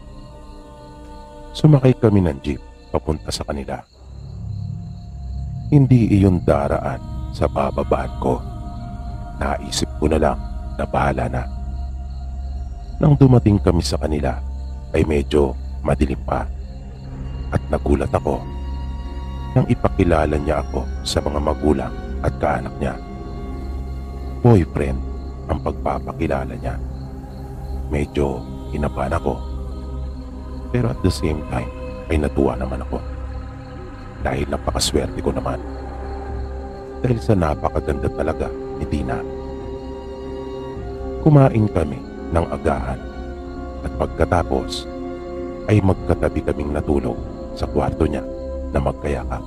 Sumakay kami ng jeep papunta sa kanila. Hindi iyon daraan sa bababaan ko. Naisip ko na lang na bahala na. Nang dumating kami sa kanila ay medyo madilim pa at nagulat ako nang ipakilala niya ako sa mga magulang at kaanak niya. Boyfriend ang pagpapakilala niya. Medyo kinabahan ako, pero at the same time ay natuwa naman ako dahil napakaswerte ko naman dahil sa napakaganda talaga ni Dina. Kumain kami ng agahan at pagkatapos ay magkatabi kaming natulog sa kwarto niya na magkayakap.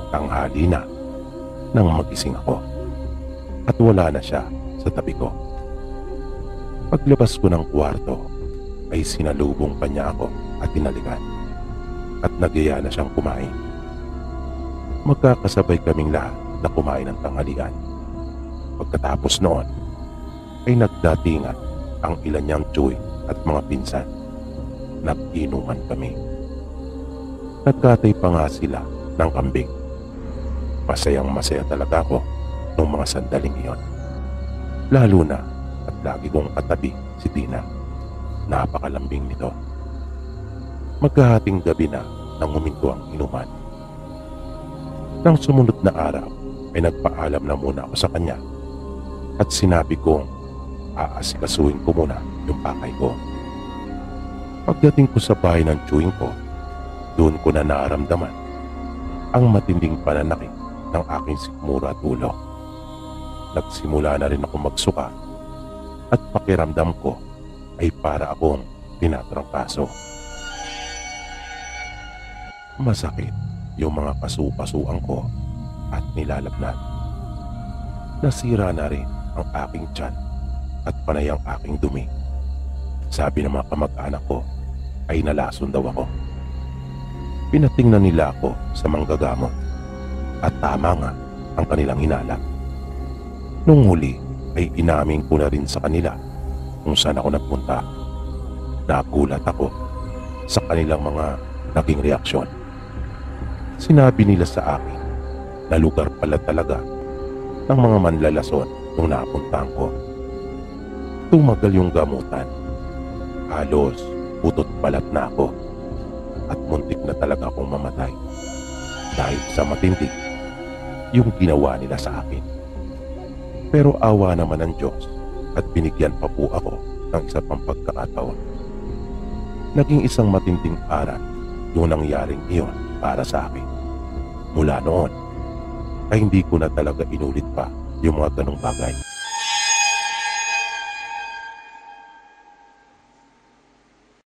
Tanghali na nang magising ako at wala na siya sa tabi ko. Paglabas ko ng kwarto ay sinalubong pa niya ako at tinalikan at nagyaya na siyang kumain. Magkakasabay kaming lahat na kumain ng tanghalian. Pagkatapos noon ay nagdatingan ang ilan niyang tsuy at mga pinsan. Nag-inuman kami. Nagkatay pa nga sila ng kambing. Masayang masaya talaga ako noong mga sandaling iyon. Lalo na at lagi kong katabi si Dina. Napakalambing nito. Magkahating gabi na nang huminto ang inuman. Nang sumunod na araw ay nagpaalam na muna ako sa kanya at sinabi kong aasikasuhin ko muna yung pakay ko. Pagdating ko sa bahay ng chewing ko, doon ko na naaramdaman ang matinding pananakit ng aking sikmura at ulo. Nagsimula na rin ako magsuka at pakiramdam ko ay para akong tinatrangkaso. Masakit yung mga kasu-kasuan ko at nilalagnat. Nasira na rin ang aking tiyan at panay ang aking dumi. Sabi ng mga kamag-anak ko ay nalason daw ako. Pinatingnan nila ako sa manggagamot at tama nga ang kanilang hinala. Nung huli ay inamin ko na rin sa kanila kung saan ako nagpunta. Nagulat ako sa kanilang mga naging reaksyon. Sinabi nila sa akin na lugar pala talaga ng mga manlalason nung napuntahan ko. Tumagal yung gamutan. Halos putot balat na ako at muntik na talaga akong mamatay dahil sa matindi yung ginawa nila sa akin. Pero awa naman ng Diyos at binigyan pa po ako ng isa pang pagkakataon. Naging isang matinding aral yung nangyaring iyon para sa akin. Mula noon ay hindi ko na talaga inulit pa yung mga ganong bagay.